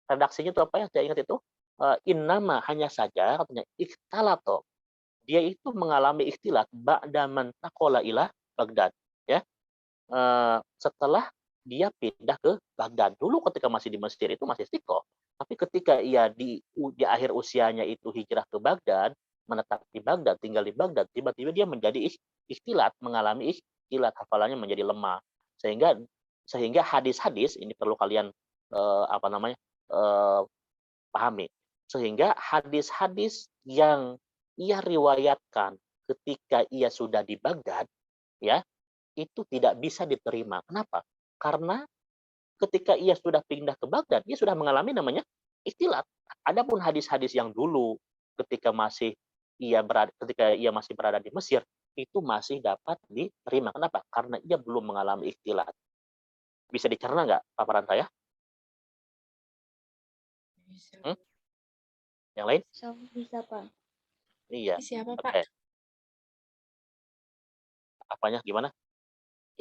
redaksinya itu apa yang saya ingat itu, innama, hanya saja katanya ikhtalato, dia itu mengalami ikhtilat ba'da man taqala ila Baghdad, ya. Setelah dia pindah ke Baghdad. Dulu ketika masih di Mesir itu masih thiqah, tapi ketika ia di akhir usianya itu hijrah ke Baghdad, menetap di Baghdad, tinggal di Baghdad, tiba-tiba dia menjadi ikhtilat, mengalami ikhtilat, hafalannya menjadi lemah. Sehingga hadis-hadis ini perlu kalian pahami. Sehingga hadis-hadis yang ia riwayatkan ketika ia sudah di Baghdad, ya, itu tidak bisa diterima. Kenapa? Karena ketika ia sudah pindah ke Baghdad, dia sudah mengalami namanya ikhtilat. Adapun hadis-hadis yang dulu ketika ia masih berada di Mesir, itu masih dapat diterima. Kenapa? Karena ia belum mengalami ikhtilat. Bisa dicerna nggak paparan saya? Bisa. Hmm? Yang lain? Bisa, Pak. Iya. Siapa, Oke. Pak? Apanya gimana?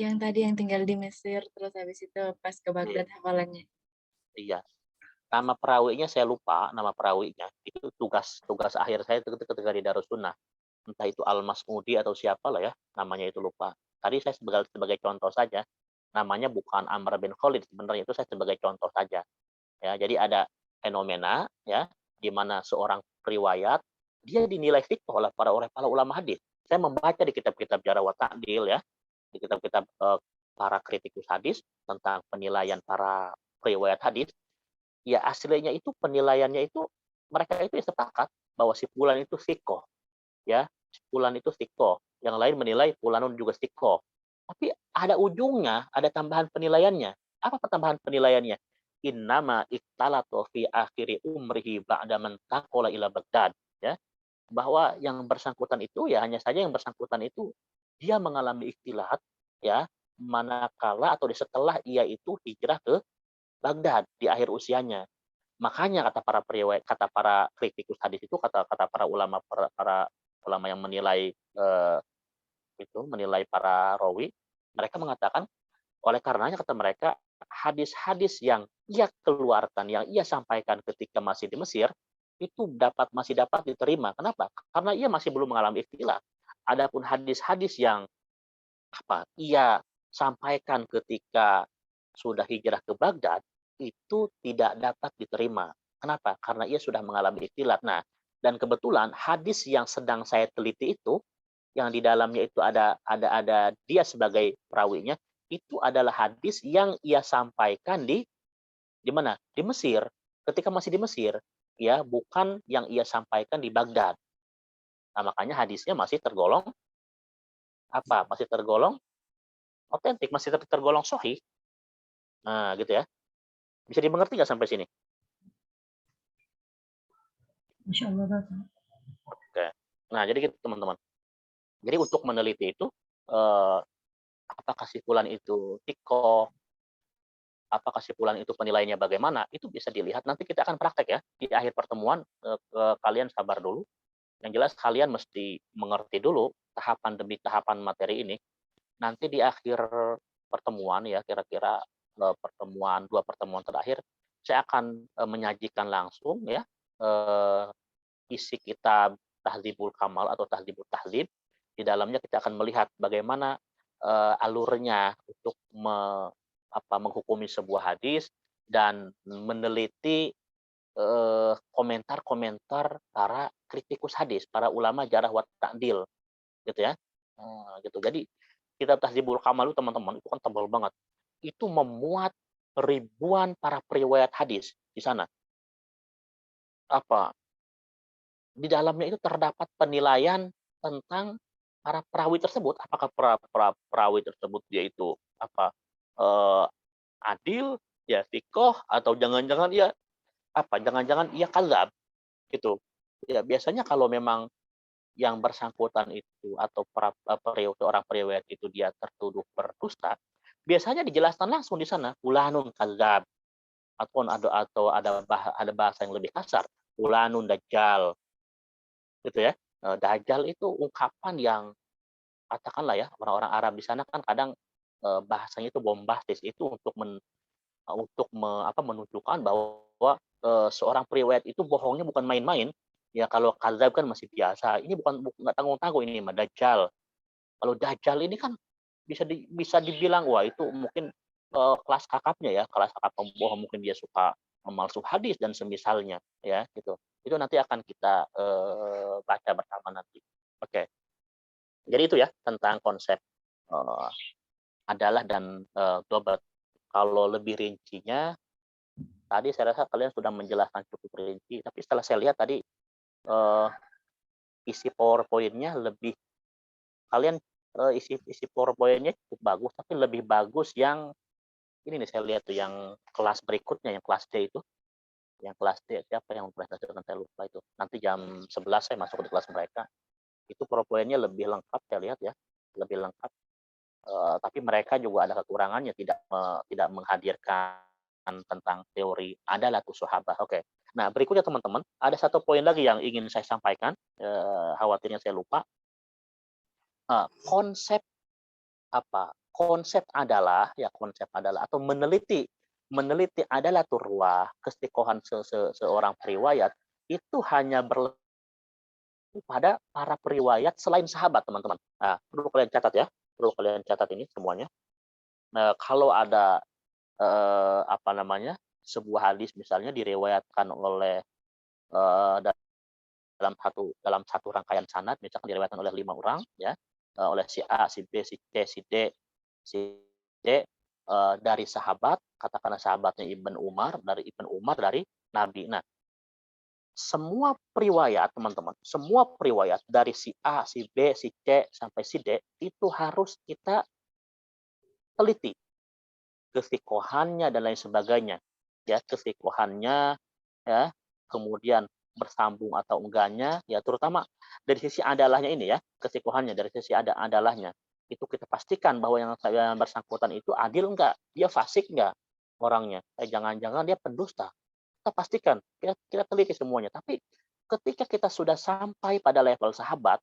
Yang tadi yang tinggal di Mesir, terus habis itu pas ke Baghdad hafalannya. Iya. Nama perawinya saya lupa, nama perawinya. Itu tugas akhir saya itu ketika di Darussunnah. Entah itu Al-Mas'udi atau siapa lah ya, namanya itu lupa. Tadi saya sebagai contoh saja. Namanya bukan Amr bin Khalid, sebenarnya itu saya sebagai contoh saja. Ya, jadi ada fenomena ya di mana seorang riwayat dia dinilai fiqh oleh para ulama hadis. Saya membaca di kitab-kitab Jarh wa Ta'dil ya, di kitab-kitab para kritikus hadis tentang penilaian para riwayat hadis. Ya aslinya itu penilaiannya itu mereka itu ya sepakat bahwa si fulan itu fiqh ya, si fulan itu fiqh. Yang lain menilai fulanun juga fiqh. Tapi ada ujungnya, ada tambahan penilaiannya. Apa tambahan penilaiannya? Innama iktalatu fi akhiri umrihi ba'da man taqala ila Baghdad, ya. Bahwa yang bersangkutan itu ya hanya saja yang bersangkutan itu dia mengalami ikhtilat ya manakala atau setelah ia itu hijrah ke Baghdad di akhir usianya. Makanya kata para kritikus hadis itu kata para para ulama yang menilai menilai para rawi, mereka mengatakan oleh karenanya kata mereka hadis-hadis yang ia keluarkan, yang ia sampaikan ketika masih di Mesir itu masih dapat diterima. Kenapa? Karena ia masih belum mengalami ikhtilat. Adapun hadis-hadis yang ia sampaikan ketika sudah hijrah ke Baghdad itu tidak dapat diterima. Kenapa? Karena ia sudah mengalami ikhtilat. Nah, dan kebetulan hadis yang sedang saya teliti itu yang di dalamnya itu ada dia sebagai perawinya itu adalah hadis yang ia sampaikan di mana? Di Mesir. Ketika masih di Mesir, ya, bukan yang ia sampaikan di Baghdad. Nah, makanya hadisnya masih tergolong Masih tergolong otentik, masih tergolong sahih. Nah, gitu ya. Bisa dimengerti nggak sampai sini? Masya Allah. Oke. Nah, jadi gitu teman-teman. Jadi untuk meneliti itu, apakah si fulan itu tiko, apakah si fulan itu penilaiannya bagaimana, itu bisa dilihat. Nanti kita akan praktek ya. Di akhir pertemuan, kalian sabar dulu. Yang jelas kalian mesti mengerti dulu tahapan demi tahapan materi ini. Nanti di akhir pertemuan ya, kira-kira dua pertemuan terakhir, saya akan menyajikan langsung ya isi kitab Tahdzibul Kamal atau Tahdzibul Tahdzib. Di dalamnya kita akan melihat bagaimana alurnya untuk menghukumi sebuah hadis dan meneliti komentar-komentar para kritikus hadis, para ulama jarh wa ta'dil, gitu ya. Gitu. Jadi kitab Tahdzibul Kamal itu teman-teman itu kan tebal banget. Itu memuat ribuan para periwayat hadis di sana. Di dalamnya itu terdapat penilaian tentang para perawi tersebut. Apakah perawi tersebut dia itu adil, ya fiqh, atau jangan-jangan jangan-jangan ia kadzab gitu. Ya biasanya kalau memang yang bersangkutan itu atau orang periwayat itu dia tertuduh berdusta, biasanya dijelaskan langsung di sana fulanun kadzab atau ada bahasa yang lebih kasar, fulanun dajjal. Gitu ya. Dajjal itu ungkapan yang katakanlah ya orang-orang Arab di sana kan kadang bahasanya itu bombastis itu untuk menunjukkan bahwa seorang periwayat itu bohongnya bukan main-main. Ya kalau kadzab kan masih biasa. Ini bukan nggak tanggung-tanggung ini mah dajjal. Kalau dajjal ini kan bisa dibilang wah itu mungkin kelas kakapnya ya, kelas kakap pembohong, mungkin dia suka memalsu hadis dan semisalnya ya gitu. Itu nanti akan kita baca bersama nanti. Oke. Jadi itu ya tentang konsep adalah dan dobat. Kalau lebih rincinya tadi saya rasa kalian sudah menjelaskan cukup rinci, tapi setelah saya lihat tadi isi PowerPoint-nya lebih kalian isi PowerPoint-nya cukup bagus, tapi lebih bagus yang ini nih saya lihat tuh yang kelas berikutnya, yang kelas D itu. Yang kelas D siapa yang mempresentasikan saya lupa itu. Nanti jam 11 saya masuk di kelas mereka. Itu PowerPoint-nya lebih lengkap saya lihat ya, lebih lengkap. Tapi mereka juga ada kekurangannya tidak menghadirkan tentang teori adalah tuh sahabat. Oke. Nah, berikutnya teman-teman, ada satu poin lagi yang ingin saya sampaikan, khawatirnya saya lupa. Konsep konsep adalah atau meneliti adalah turwah kestiqohan seorang periwayat itu hanya berlaku pada para periwayat selain sahabat, teman-teman. Nah, perlu kalian catat ya, perlu kalian catat ini semuanya. Nah, kalau ada sebuah hadis misalnya diriwayatkan oleh dalam satu rangkaian sanad, misalkan diriwayatkan oleh 5 orang, ya, oleh si A, si B, si C, si D, dari sahabat, katakanlah sahabatnya Ibn Umar, dari Nabi. Nah, semua periwayat, teman-teman, semua periwayat dari si A, si B, si C, sampai si D, itu harus kita teliti. Kesikohannya dan lain sebagainya. Ya, kesikohannya, ya, kemudian bersambung atau enggaknya, ya terutama dari sisi adalahnya ini ya, kesikohannya, dari sisi adalahnya. Itu kita pastikan bahwa yang bersangkutan itu adil enggak, dia fasik enggak orangnya. Jangan-jangan dia pendusta. Kita pastikan, kita teliti semuanya. Tapi ketika kita sudah sampai pada level sahabat,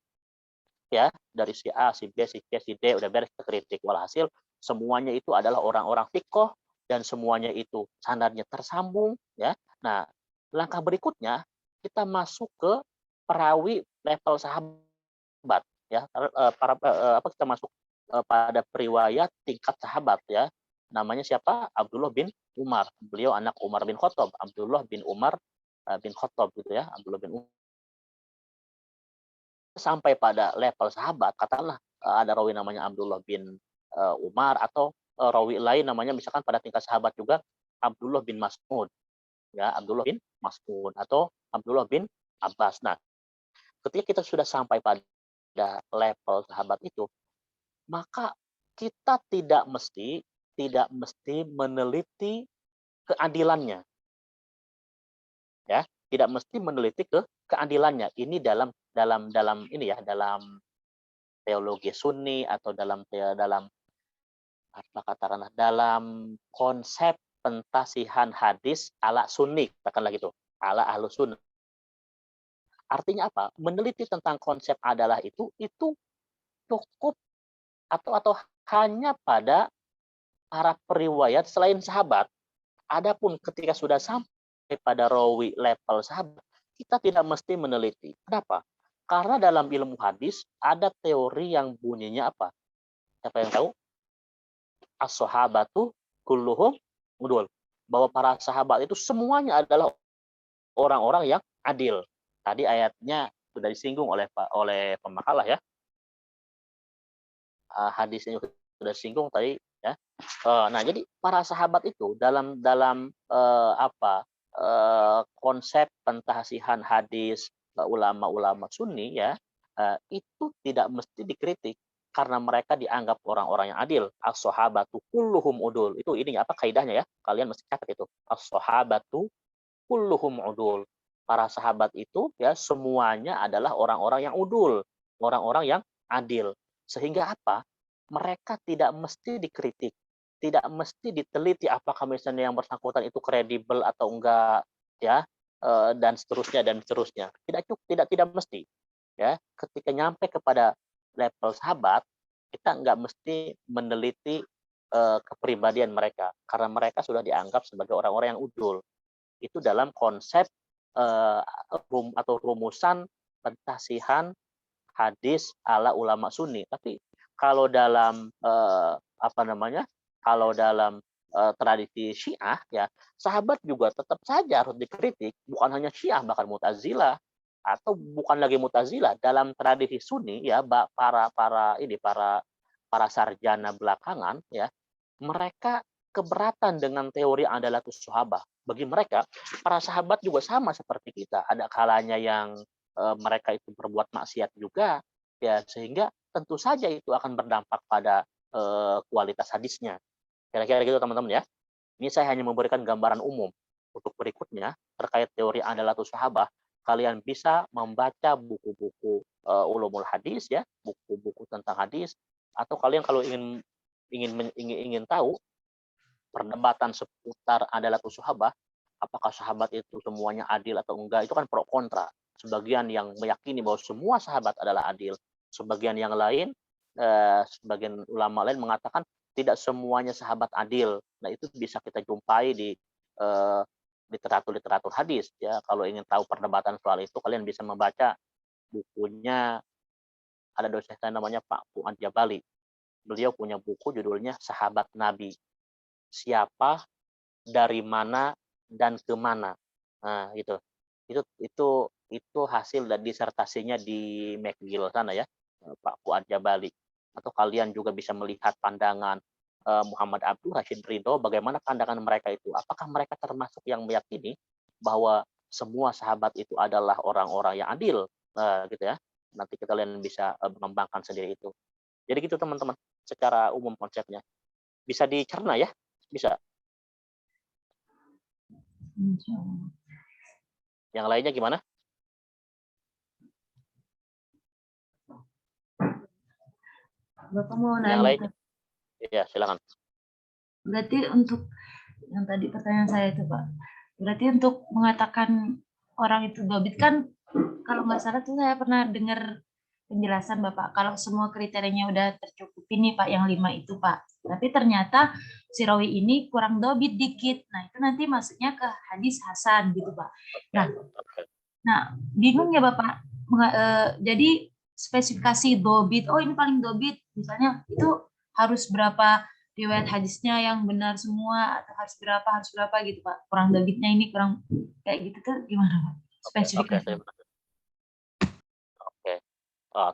ya, dari si A, si B, si C, si D, udah beres kita kritik. Walhasil, semuanya itu adalah orang-orang fikoh, dan semuanya itu sanadnya tersambung, ya. Nah, langkah berikutnya, kita masuk ke perawi level sahabat, ya. Kita masuk pada periwayat tingkat sahabat, ya. Namanya siapa? Abdullah bin Umar. Beliau anak Umar bin Khattab. Abdullah bin Umar bin Khattab gitu ya. Abdullah bin Umar. Sampai pada level sahabat, katakanlah ada rawi namanya Abdullah bin Umar, atau rawi lain namanya misalkan pada tingkat sahabat juga Abdullah bin Mas'ud, ya, Abdullah bin Mas'ud atau Abdullah bin Abbas. Nah, ketika kita sudah sampai pada level sahabat itu, maka kita tidak mesti meneliti keadilannya, ya, tidak mesti meneliti keadilannya. Ini dalam ini ya, dalam teologi Sunni atau dalam katakanlah dalam konsep pentasihan hadis ala Sunni, katakanlah gitu, ala Ahlus Sunnah. Artinya apa? Meneliti tentang konsep adalah itu cukup atau hanya pada para periwayat selain sahabat. Adapun ketika sudah sampai pada rawi level sahabat, kita tidak mesti meneliti. Kenapa? Karena dalam ilmu hadis ada teori yang bunyinya apa? Siapa yang tahu? As-sahabatu kulluhum udul. Bahwa para sahabat itu semuanya adalah orang-orang yang adil. Tadi ayatnya sudah disinggung oleh pemakalah ya. Hadisnya sudah disinggung tadi ya. Nah, jadi para sahabat itu dalam konsep pentahsihan hadis ulama-ulama Sunni ya, itu tidak mesti dikritik karena mereka dianggap orang-orang yang adil. As-sahabatu kulluhum udul. Itu ini apa kaidahnya ya? Kalian mesti catat itu. As-sahabatu kulluhum udul. Para sahabat itu ya semuanya adalah orang-orang yang udul, orang-orang yang adil. Sehingga apa? Mereka tidak mesti dikritik, tidak mesti diteliti apakah misalnya yang bersangkutan itu kredibel atau enggak, ya, dan seterusnya. Tidak mesti, ya. Ketika nyampe kepada level sahabat, kita nggak mesti meneliti kepribadian mereka karena mereka sudah dianggap sebagai orang-orang yang udul. Itu dalam konsep atau rumusan pentasihan hadis ala ulama Sunni. Tapi kalau dalam kalau dalam tradisi Syiah ya, sahabat juga tetap saja harus dikritik, bukan hanya Syiah, bahkan Mu'tazilah, atau bukan lagi Mu'tazilah, dalam tradisi Sunni ya, para sarjana belakangan ya, mereka keberatan dengan teori adalatus sahabah. Bagi mereka, para sahabat juga sama seperti kita. Ada kalanya yang mereka itu berbuat maksiat juga, ya, sehingga tentu saja itu akan berdampak pada kualitas hadisnya. Kira-kira gitu teman-teman ya. Ini saya hanya memberikan gambaran umum. Untuk berikutnya terkait teori adalatus sahabah, kalian bisa membaca buku-buku ulumul hadis ya, buku-buku tentang hadis, atau kalian kalau ingin tahu perdebatan seputar adalatus sahabah, apakah sahabat itu semuanya adil atau enggak, itu kan pro kontra. Sebagian yang meyakini bahwa semua sahabat adalah adil, sebagian yang lain, sebagian ulama lain mengatakan tidak semuanya sahabat adil. Nah, itu bisa kita jumpai di literatur hadis ya. Kalau ingin tahu perdebatan soal itu, kalian bisa membaca bukunya, ada dosen saya namanya Pak Fuad Jabali. Beliau punya buku judulnya Sahabat Nabi. Siapa, dari mana, dan kemana. Nah, gitu. Itu hasil dari disertasinya di McGill sana ya, Pak Fuad Jabali. Atau kalian juga bisa melihat pandangan Muhammad Abdul Rashid Ridho, bagaimana pandangan mereka itu. Apakah mereka termasuk yang meyakini bahwa semua sahabat itu adalah orang-orang yang adil, gitu ya. Nanti kalian bisa mengembangkan sendiri itu. Jadi gitu teman-teman, secara umum konsepnya. Bisa dicerna ya? Bisa. Yang lainnya gimana? Bapak mau Yang nanya, lainnya? Ya, silakan. berarti untuk yang tadi pertanyaan saya itu Pak, berarti untuk mengatakan orang itu dobit kan, kalau nggak salah tuh saya pernah dengar penjelasan Bapak, kalau semua kriterianya udah tercukupi nih Pak, yang 5 itu Pak, tapi ternyata si rawi ini kurang dobit dikit, nah itu nanti masuknya ke hadis hasan gitu Pak. Nah bingung ya Bapak, jadi spesifikasi dobit, oh ini paling dobit, misalnya itu harus berapa riwayat hadisnya yang benar semua, atau harus berapa gitu Pak, kurang dobitnya ini kurang, kayak gitu tuh gimana Pak spesifikasi? Oke.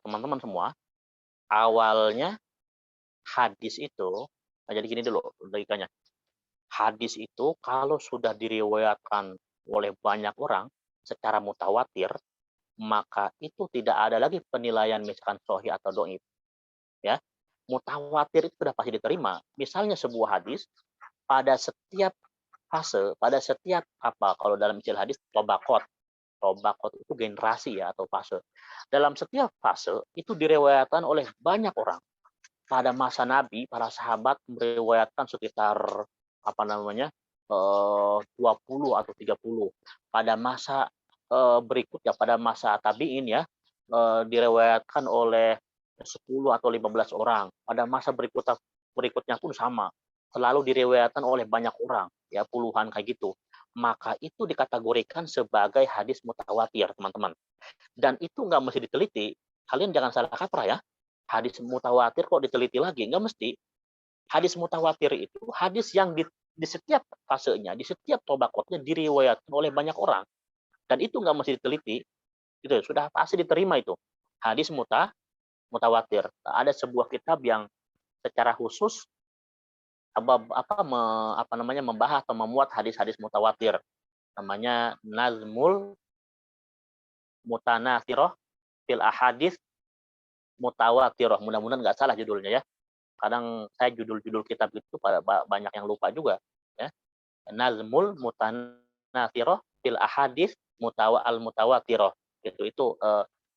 Teman-teman semua, awalnya hadis itu, jadi gini dulu logikanya. Hadis itu kalau sudah diriwayatkan oleh banyak orang secara mutawatir, maka itu tidak ada lagi penilaian misalkan sahih atau dhaif. Ya. Mutawatir itu sudah pasti diterima. Misalnya sebuah hadis pada setiap fase, pada setiap kalau dalam istilah hadis tobakot itu generasi ya atau fase. Dalam setiap fase itu diriwayatkan oleh banyak orang. Pada masa Nabi, para sahabat meriwayatkan sekitar 20 atau 30. Pada masa berikutnya, pada masa tabi'in ya, diriwayatkan oleh 10 atau 15 orang. Pada masa berikutnya pun sama. Selalu diriwayatkan oleh banyak orang, ya puluhan kayak gitu. Maka itu dikategorikan sebagai hadis mutawatir, teman-teman. Dan itu nggak mesti diteliti. Kalian jangan salah kaprah ya. Hadis mutawatir kok diteliti lagi? Nggak mesti. Hadis mutawatir itu hadis yang di setiap fasenya, di setiap tobakotnya diriwayatkan oleh banyak orang. Dan itu nggak mesti diteliti. Itu sudah pasti diterima itu. Hadis mutawatir. Ada sebuah kitab yang secara khusus membahas atau memuat hadis-hadis mutawatir. Namanya Nazmul Mutanatsirah fil Ahadits Mutawatirah. Mudah-mudahan nggak salah judulnya ya. Kadang saya judul-judul kitab itu banyak yang lupa juga ya. Nazmul Mutanatsirah fil Ahadits Mutawatirah. Itu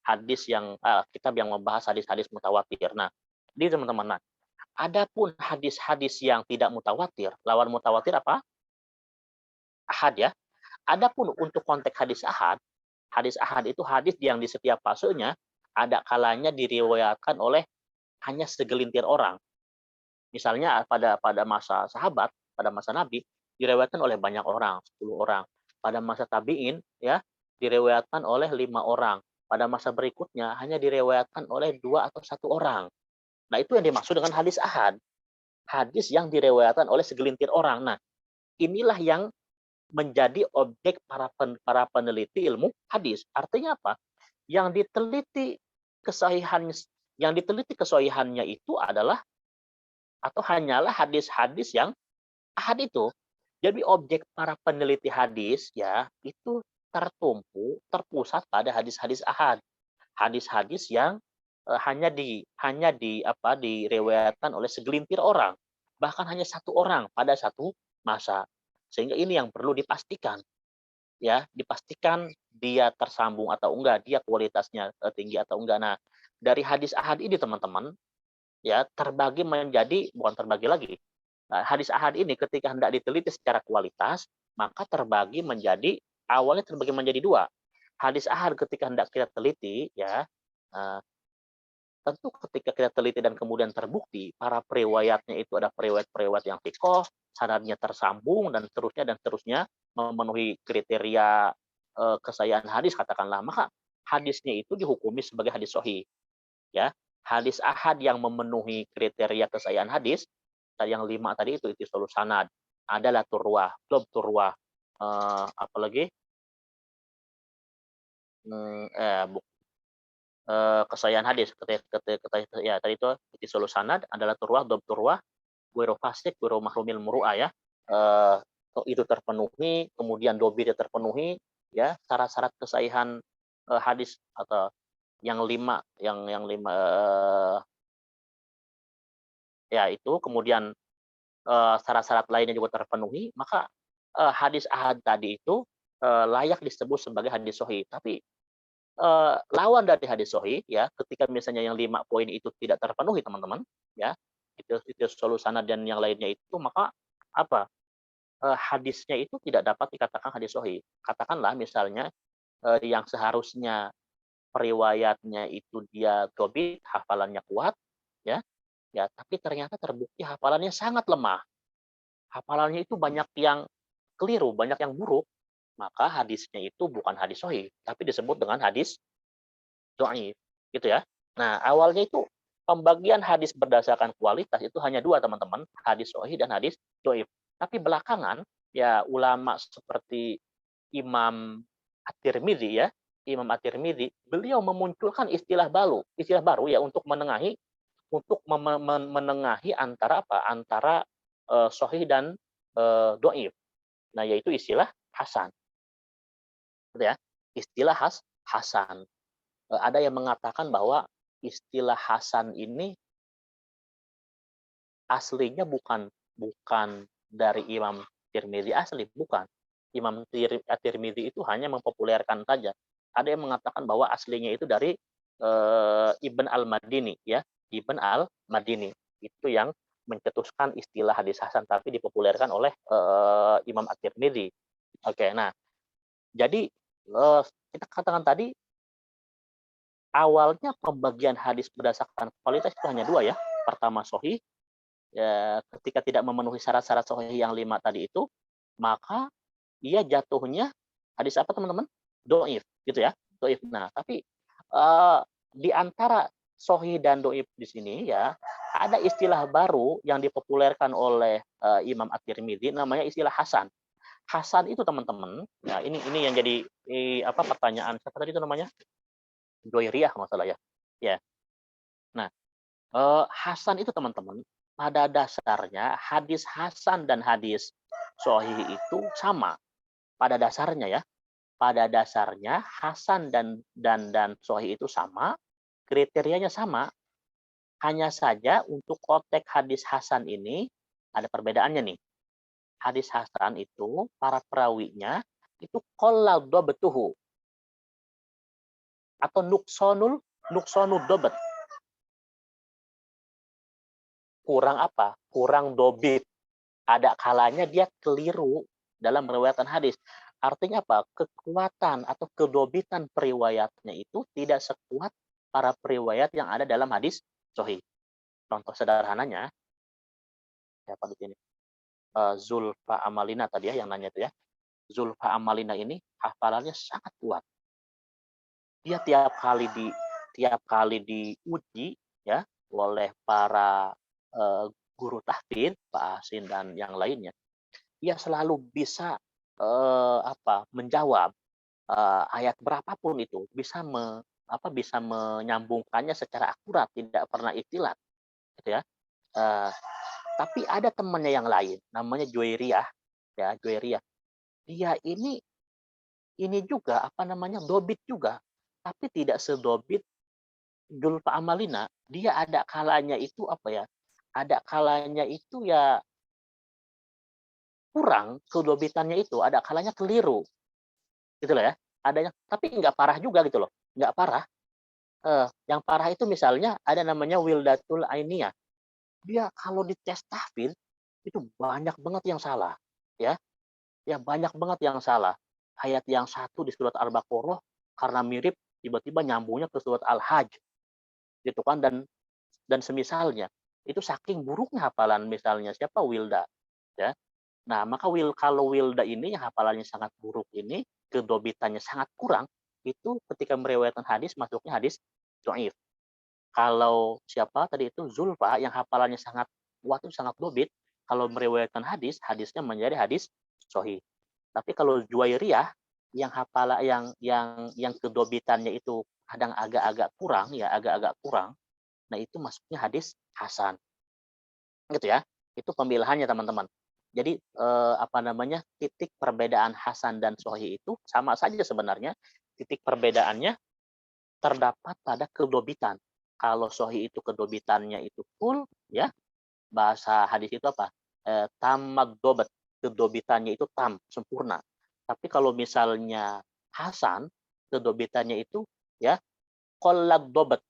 hadis yang kitab yang membahas hadis-hadis mutawatir. Nah, ini teman-teman, adapun hadis-hadis yang tidak mutawatir, lawan mutawatir apa? Ahad ya. Adapun untuk konteks hadis ahad itu hadis yang di setiap fasenya ada kalanya diriwayatkan oleh hanya segelintir orang. Misalnya pada masa sahabat, pada masa Nabi diriwayatkan oleh banyak orang, 10 orang. Pada masa tabi'in ya diriwayatkan oleh 5 orang. Pada masa berikutnya hanya diriwayatkan oleh 2 atau 1 orang. Nah, itu yang dimaksud dengan hadis ahad. Hadis yang diriwayatkan oleh segelintir orang. Nah, inilah yang menjadi objek para peneliti ilmu hadis. Artinya apa? Yang diteliti kesahihannya itu adalah atau hanyalah hadis-hadis yang ahad itu. Jadi objek para peneliti hadis ya itu terpusat pada hadis-hadis ahad. Hadis-hadis yang hanya direwayatkan oleh segelintir orang, bahkan hanya 1 orang pada satu masa. Sehingga ini yang perlu dipastikan. Ya, dipastikan dia tersambung atau enggak, dia kualitasnya tinggi atau enggak. Nah, dari hadis ahad ini teman-teman ya bukan terbagi lagi. Nah, hadis ahad ini ketika hendak diteliti secara kualitas, maka awalnya terbagi menjadi dua. Hadis ahad ketika hendak kita teliti, ya, tentu ketika kita teliti dan kemudian terbukti para periwayatnya itu ada periwayat-periwayat yang thiqah, sanadnya tersambung dan seterusnya memenuhi kriteria kesayaan hadis katakanlah, maka hadisnya itu dihukumi sebagai hadis sahih, ya. Hadis ahad yang memenuhi kriteria kesayaan hadis yang 5 tadi itu ittisalus sanad, adalah turwah, turwah, apalagi kesayaan hadis ya tadi itu ittisalus sanad adalah turwah, turwah, ghairu fasik, ghairu mahrumil muru'ah, ya. Itu terpenuhi, kemudian dobirnya terpenuhi, ya, syarat-syarat kesahihan hadis atau yang 5 ya itu, kemudian syarat-syarat lainnya juga terpenuhi, maka hadis ahad tadi itu layak disebut sebagai hadis sahih. Tapi lawan dari hadis sahih, ya, ketika misalnya yang 5 poin itu tidak terpenuhi, teman-teman, ya, itu solusannya dan yang lainnya itu, maka apa? Hadisnya itu tidak dapat dikatakan hadis sahih. Katakanlah misalnya yang seharusnya periwayatnya itu dia dobit, hafalannya kuat, ya, ya, tapi ternyata terbukti hafalannya sangat lemah. Hafalannya itu banyak yang keliru, banyak yang buruk, maka hadisnya itu bukan hadis sahih, tapi disebut dengan hadis dhaif, gitu ya. Nah, awalnya itu pembagian hadis berdasarkan kualitas itu hanya 2, teman-teman, hadis sahih dan hadis dhaif. Tapi belakangan, ya, ulama seperti Imam At-Tirmidzi, ya, Imam At-Tirmidzi, beliau memunculkan istilah baru ya untuk menengahi antara antara sahih dan dhaif. Nah, yaitu istilah hasan. Gitu ya. Istilah hasan. Ada yang mengatakan bahwa istilah hasan ini aslinya bukan dari Imam Tirmidzi asli, bukan. Imam At-Tirmidzi itu hanya mempopulerkan saja. Ada yang mengatakan bahwa aslinya itu dari Ibn al-Madini, ya, Ibn al-Madini itu yang mencetuskan istilah hadis hasan, tapi dipopulerkan oleh Imam At-Tirmidzi. Oke, nah, jadi kita katakan tadi awalnya pembagian hadis berdasarkan kualitas itu hanya 2, ya. Pertama sahih, ya, ketika tidak memenuhi syarat-syarat sahih yang 5 tadi itu, maka ia jatuhnya hadis apa, teman-teman? Dhaif, gitu ya. Dhaif. Nah, tapi di antara sahih dan dhaif di sini, ya, ada istilah baru yang dipopulerkan oleh Imam At-Tirmidzi, namanya istilah hasan. Hasan itu, teman-teman, ya, ini yang jadi pertanyaan siapa tadi itu namanya? Juwairiyah masalah, ya. Ya. Nah, hasan itu, teman-teman, pada dasarnya hadis hasan dan hadis sahih itu sama. Pada dasarnya, ya. Pada dasarnya hasan dan sahih itu sama, kriterianya sama. Hanya saja untuk konteks hadis hasan ini ada perbedaannya nih. Hadis hasan itu para perawinya itu qalla dhabtuhu atau nuksonu dobat. Kurang apa? Kurang dobit. Ada kalanya dia keliru dalam meriwayatkan hadis. Artinya apa? Kekuatan atau kedobitan periwayatnya itu tidak sekuat para periwayat yang ada dalam hadis sahih. Contoh sederhananya, siapa di sini? Zulfa Amalina tadi, ya, yang nanya itu, ya. Zulfa Amalina ini hafalannya sangat kuat. Dia tiap kali diuji, ya, oleh para guru tahfidz, Pak Asin dan yang lainnya, dia selalu bisa menjawab ayat berapapun itu, bisa menyambungkannya secara akurat, tidak pernah ikhtilat, gitu ya. Tapi ada temannya yang lain, namanya Juwairiyah, ya, Juwairiyah. Dia ini juga dobit juga, tapi tidak sedobit Zulfa Amalina. Dia ada kalanya itu ada kalanya itu, ya, kurang kedobitannya itu, ada kalanya keliru, gitu loh, ya. Adanya, tapi nggak parah juga, gitu loh, nggak parah. Yang parah itu misalnya ada namanya Wildatul Ainiyah. Dia kalau dites tahfidz itu banyak banget yang salah, ya. Ya banyak banget yang salah. Ayat yang satu di surat Al-Baqarah karena mirip tiba-tiba nyambungnya ke surat Al-Hajj gitu kan, dan semisalnya. Itu saking buruknya hafalan misalnya siapa Wilda ya. Nah, maka kalau Wilda ini yang hafalannya sangat buruk ini, kedobitannya sangat kurang, itu ketika meriwayatkan hadis masuknya hadis dhaif. Kalau siapa tadi itu Zulfa yang hafalannya sangat kuat itu sangat dobit, kalau meriwayatkan hadis, hadisnya menjadi hadis sahih. Tapi kalau Juwairiyah yang hafala yang kedobitannya itu kadang agak-agak kurang ya, agak-agak kurang. Nah, itu masuknya hadis hasan. Gitu ya. Itu pemilahannya teman-teman. Jadi apa namanya? Titik perbedaan hasan dan sahih itu sama saja sebenarnya. Titik perbedaannya terdapat pada kedobitan. Kalau sahih itu kedobitannya itu full ya, bahasa hadis itu apa? Tamat dobat, kedobitannya itu tam, sempurna. Tapi kalau misalnya hasan, kedobitannya itu ya kolak dobat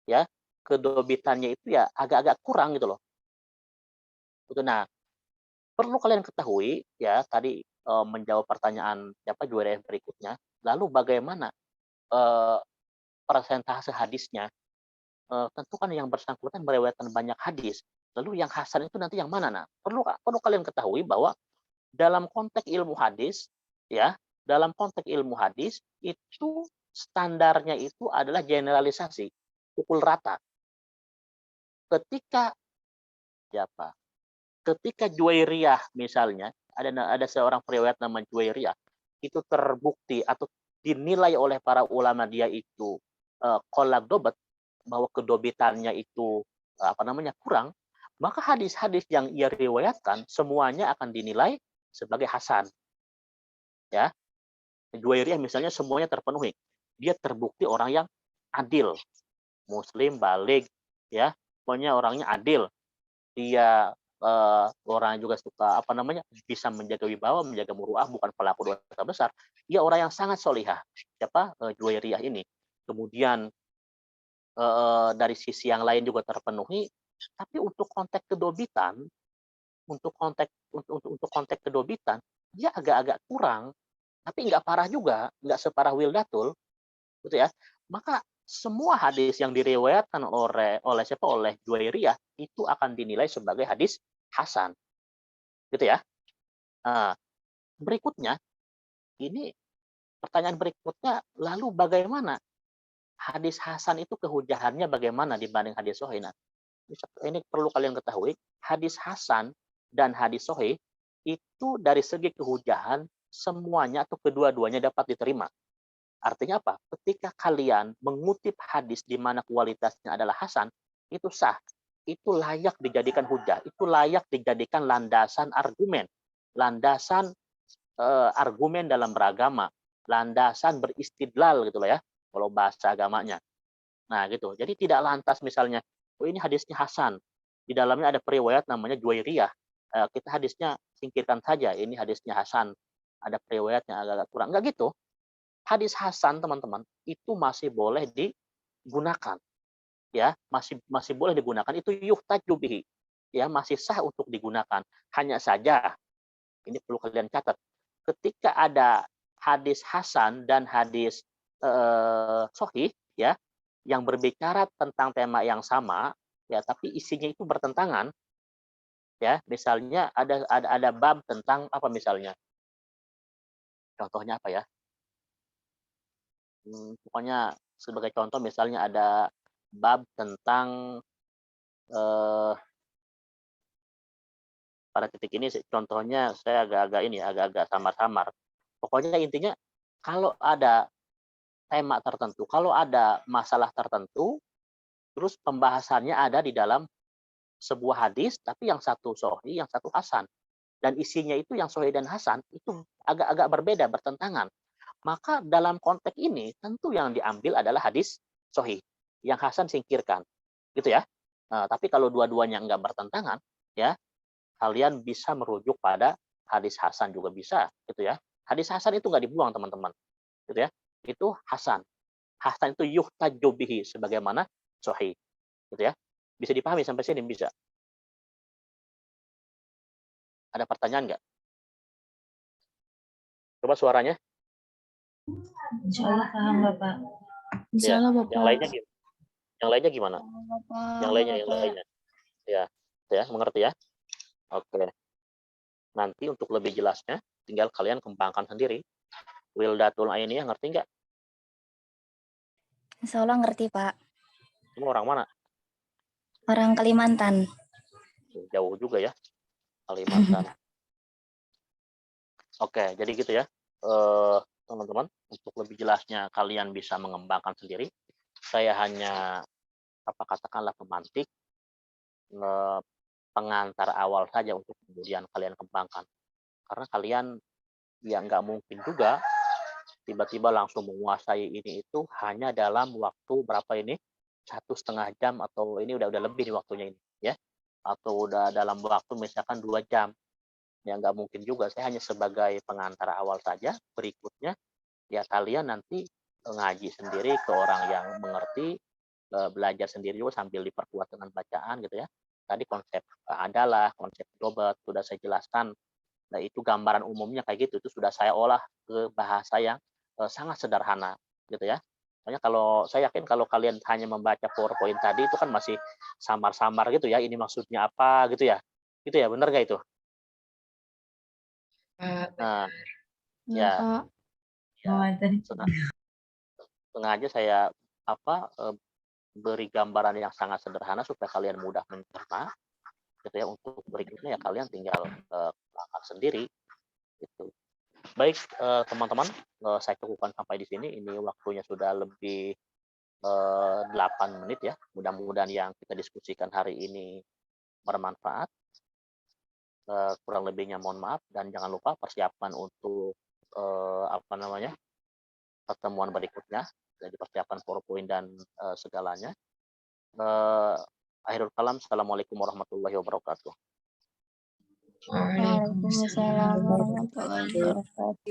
ya, kedobitannya itu ya agak-agak kurang gitu loh. Nah, perlu kalian ketahui ya tadi menjawab pertanyaan siapa juara yang berikutnya. Lalu bagaimana persentase hadisnya? Tentu kan yang bersangkutan meriwayatkan banyak hadis. Lalu yang hasan itu nanti yang mana? Nah, perlu kalian ketahui bahwa dalam konteks ilmu hadis, ya, dalam konteks ilmu hadis itu standarnya itu adalah generalisasi, pukul rata. Ketika siapa? Ketika Juwairiyah misalnya, ada seorang periwayat nama Juwairiyah, itu terbukti atau dinilai oleh para ulama dia itu kolak dobat, bahwa kedobitannya itu kurang, maka hadis-hadis yang ia riwayatkan semuanya akan dinilai sebagai hasan. Ya, Juwairiyah misalnya semuanya terpenuhi. Dia terbukti orang yang adil, muslim, baligh, ya, pokoknya orangnya adil. Dia orang juga suka bisa menjaga wibawa, menjaga muruah, bukan pelaku dosa besar. Dia orang yang sangat solihah. Siapa? Juwairiyah ini. Kemudian dari sisi yang lain juga terpenuhi, tapi untuk konteks kedobitan, untuk konteks kedobitan, dia agak-agak kurang, tapi nggak parah juga, nggak separah Wildatul, gitu ya. Maka semua hadis yang diriwayatkan oleh Juwairiyah itu akan dinilai sebagai hadis hasan, gitu ya. Nah, berikutnya, ini pertanyaan berikutnya, lalu bagaimana hadis hasan itu kehujahannya bagaimana dibanding hadis sahih? Nah, ini perlu kalian ketahui, hadis hasan dan hadis sahih itu dari segi kehujahan semuanya atau kedua-duanya dapat diterima. Artinya apa? Ketika kalian mengutip hadis di mana kualitasnya adalah hasan, itu sah. Itu layak dijadikan hujah. Itu layak dijadikan landasan argumen. Landasan argumen dalam beragama. Landasan beristidlal gitu loh ya. Kalau bahasa agamanya. Nah gitu. Jadi tidak lantas misalnya, oh ini hadisnya hasan. Di dalamnya ada periwayat namanya Juwairiyah. Kita hadisnya singkirkan saja. Ini hadisnya hasan. Ada periwayatnya agak-agak kurang. Enggak gitu. Hadis hasan teman-teman itu masih boleh digunakan, ya masih boleh digunakan, itu yuhtaju bihi, ya masih sah untuk digunakan. Hanya saja ini perlu kalian catat, ketika ada hadis hasan dan hadis sahih ya yang berbicara tentang tema yang sama ya tapi isinya itu bertentangan, ya misalnya ada bab tentang apa misalnya, contohnya apa ya, pokoknya sebagai contoh misalnya ada bab tentang pada titik ini contohnya saya agak-agak samar-samar. Pokoknya intinya kalau ada tema tertentu, kalau ada masalah tertentu, terus pembahasannya ada di dalam sebuah hadis, tapi yang satu sahih, yang satu hasan. Dan isinya itu yang sahih dan hasan itu agak-agak berbeda, bertentangan. Maka dalam konteks ini tentu yang diambil adalah hadis sahih, yang hasan singkirkan, gitu ya. Tapi kalau dua-duanya enggak bertentangan, ya kalian bisa merujuk pada hadis hasan juga bisa, gitu ya. Hadis hasan itu enggak dibuang teman-teman, gitu ya. Itu hasan. Hasan itu yuhtaju bihi sebagaimana sahih, gitu ya. Bisa dipahami sampai sini bisa? Ada pertanyaan enggak? Coba suaranya. Insya Allah paham Bapak. Ya. Insyaallah Yang Bapak. lainnya gimana? Yang lainnya gimana? Yang lainnya. Ya, mengerti ya? Oke. Nanti untuk lebih jelasnya, tinggal kalian kembangkan sendiri. Wildatul Ainiyah ngerti nggak? Insya Allah ngerti Pak. Kamu orang mana? Orang Kalimantan. Jauh juga ya, Kalimantan. Oke, jadi gitu ya, teman-teman. Untuk lebih jelasnya kalian bisa mengembangkan sendiri. Saya hanya katakanlah pemantik, pengantar awal saja untuk kemudian kalian kembangkan. Karena kalian ya nggak mungkin juga tiba-tiba langsung menguasai ini itu hanya dalam waktu berapa ini, 1,5 jam atau ini udah lebih nih waktunya ini ya, atau udah dalam waktu misalkan 2 jam. Ya nggak mungkin juga, saya hanya sebagai pengantar awal saja. Berikutnya ya kalian nanti ngaji sendiri ke orang yang mengerti, belajar sendiri juga sambil diperkuat dengan bacaan gitu ya. Tadi konsep adalah konsep dobat sudah saya jelaskan. Nah itu gambaran umumnya kayak gitu, itu sudah saya olah ke bahasa yang sangat sederhana gitu ya. Makanya kalau saya yakin kalau kalian hanya membaca PowerPoint tadi itu kan masih samar-samar gitu ya, ini maksudnya apa gitu ya. Gitu ya, benar nggak itu? Nah, ya, sengaja saya beri gambaran yang sangat sederhana supaya kalian mudah mencerna gitu ya. Untuk berikutnya ya kalian tinggal lakukan sendiri gitu. Baik teman-teman, saya cukupkan sampai di sini. Ini waktunya sudah lebih 8 menit ya. Mudah-mudahan yang kita diskusikan hari ini bermanfaat. Kurang lebihnya mohon maaf, dan jangan lupa persiapan untuk pertemuan berikutnya. Jadi persiapan PowerPoint dan segalanya. Akhirul kalam, assalamualaikum warahmatullahi wabarakatuh. Waalaikumsalam warahmatullahi wabarakatuh.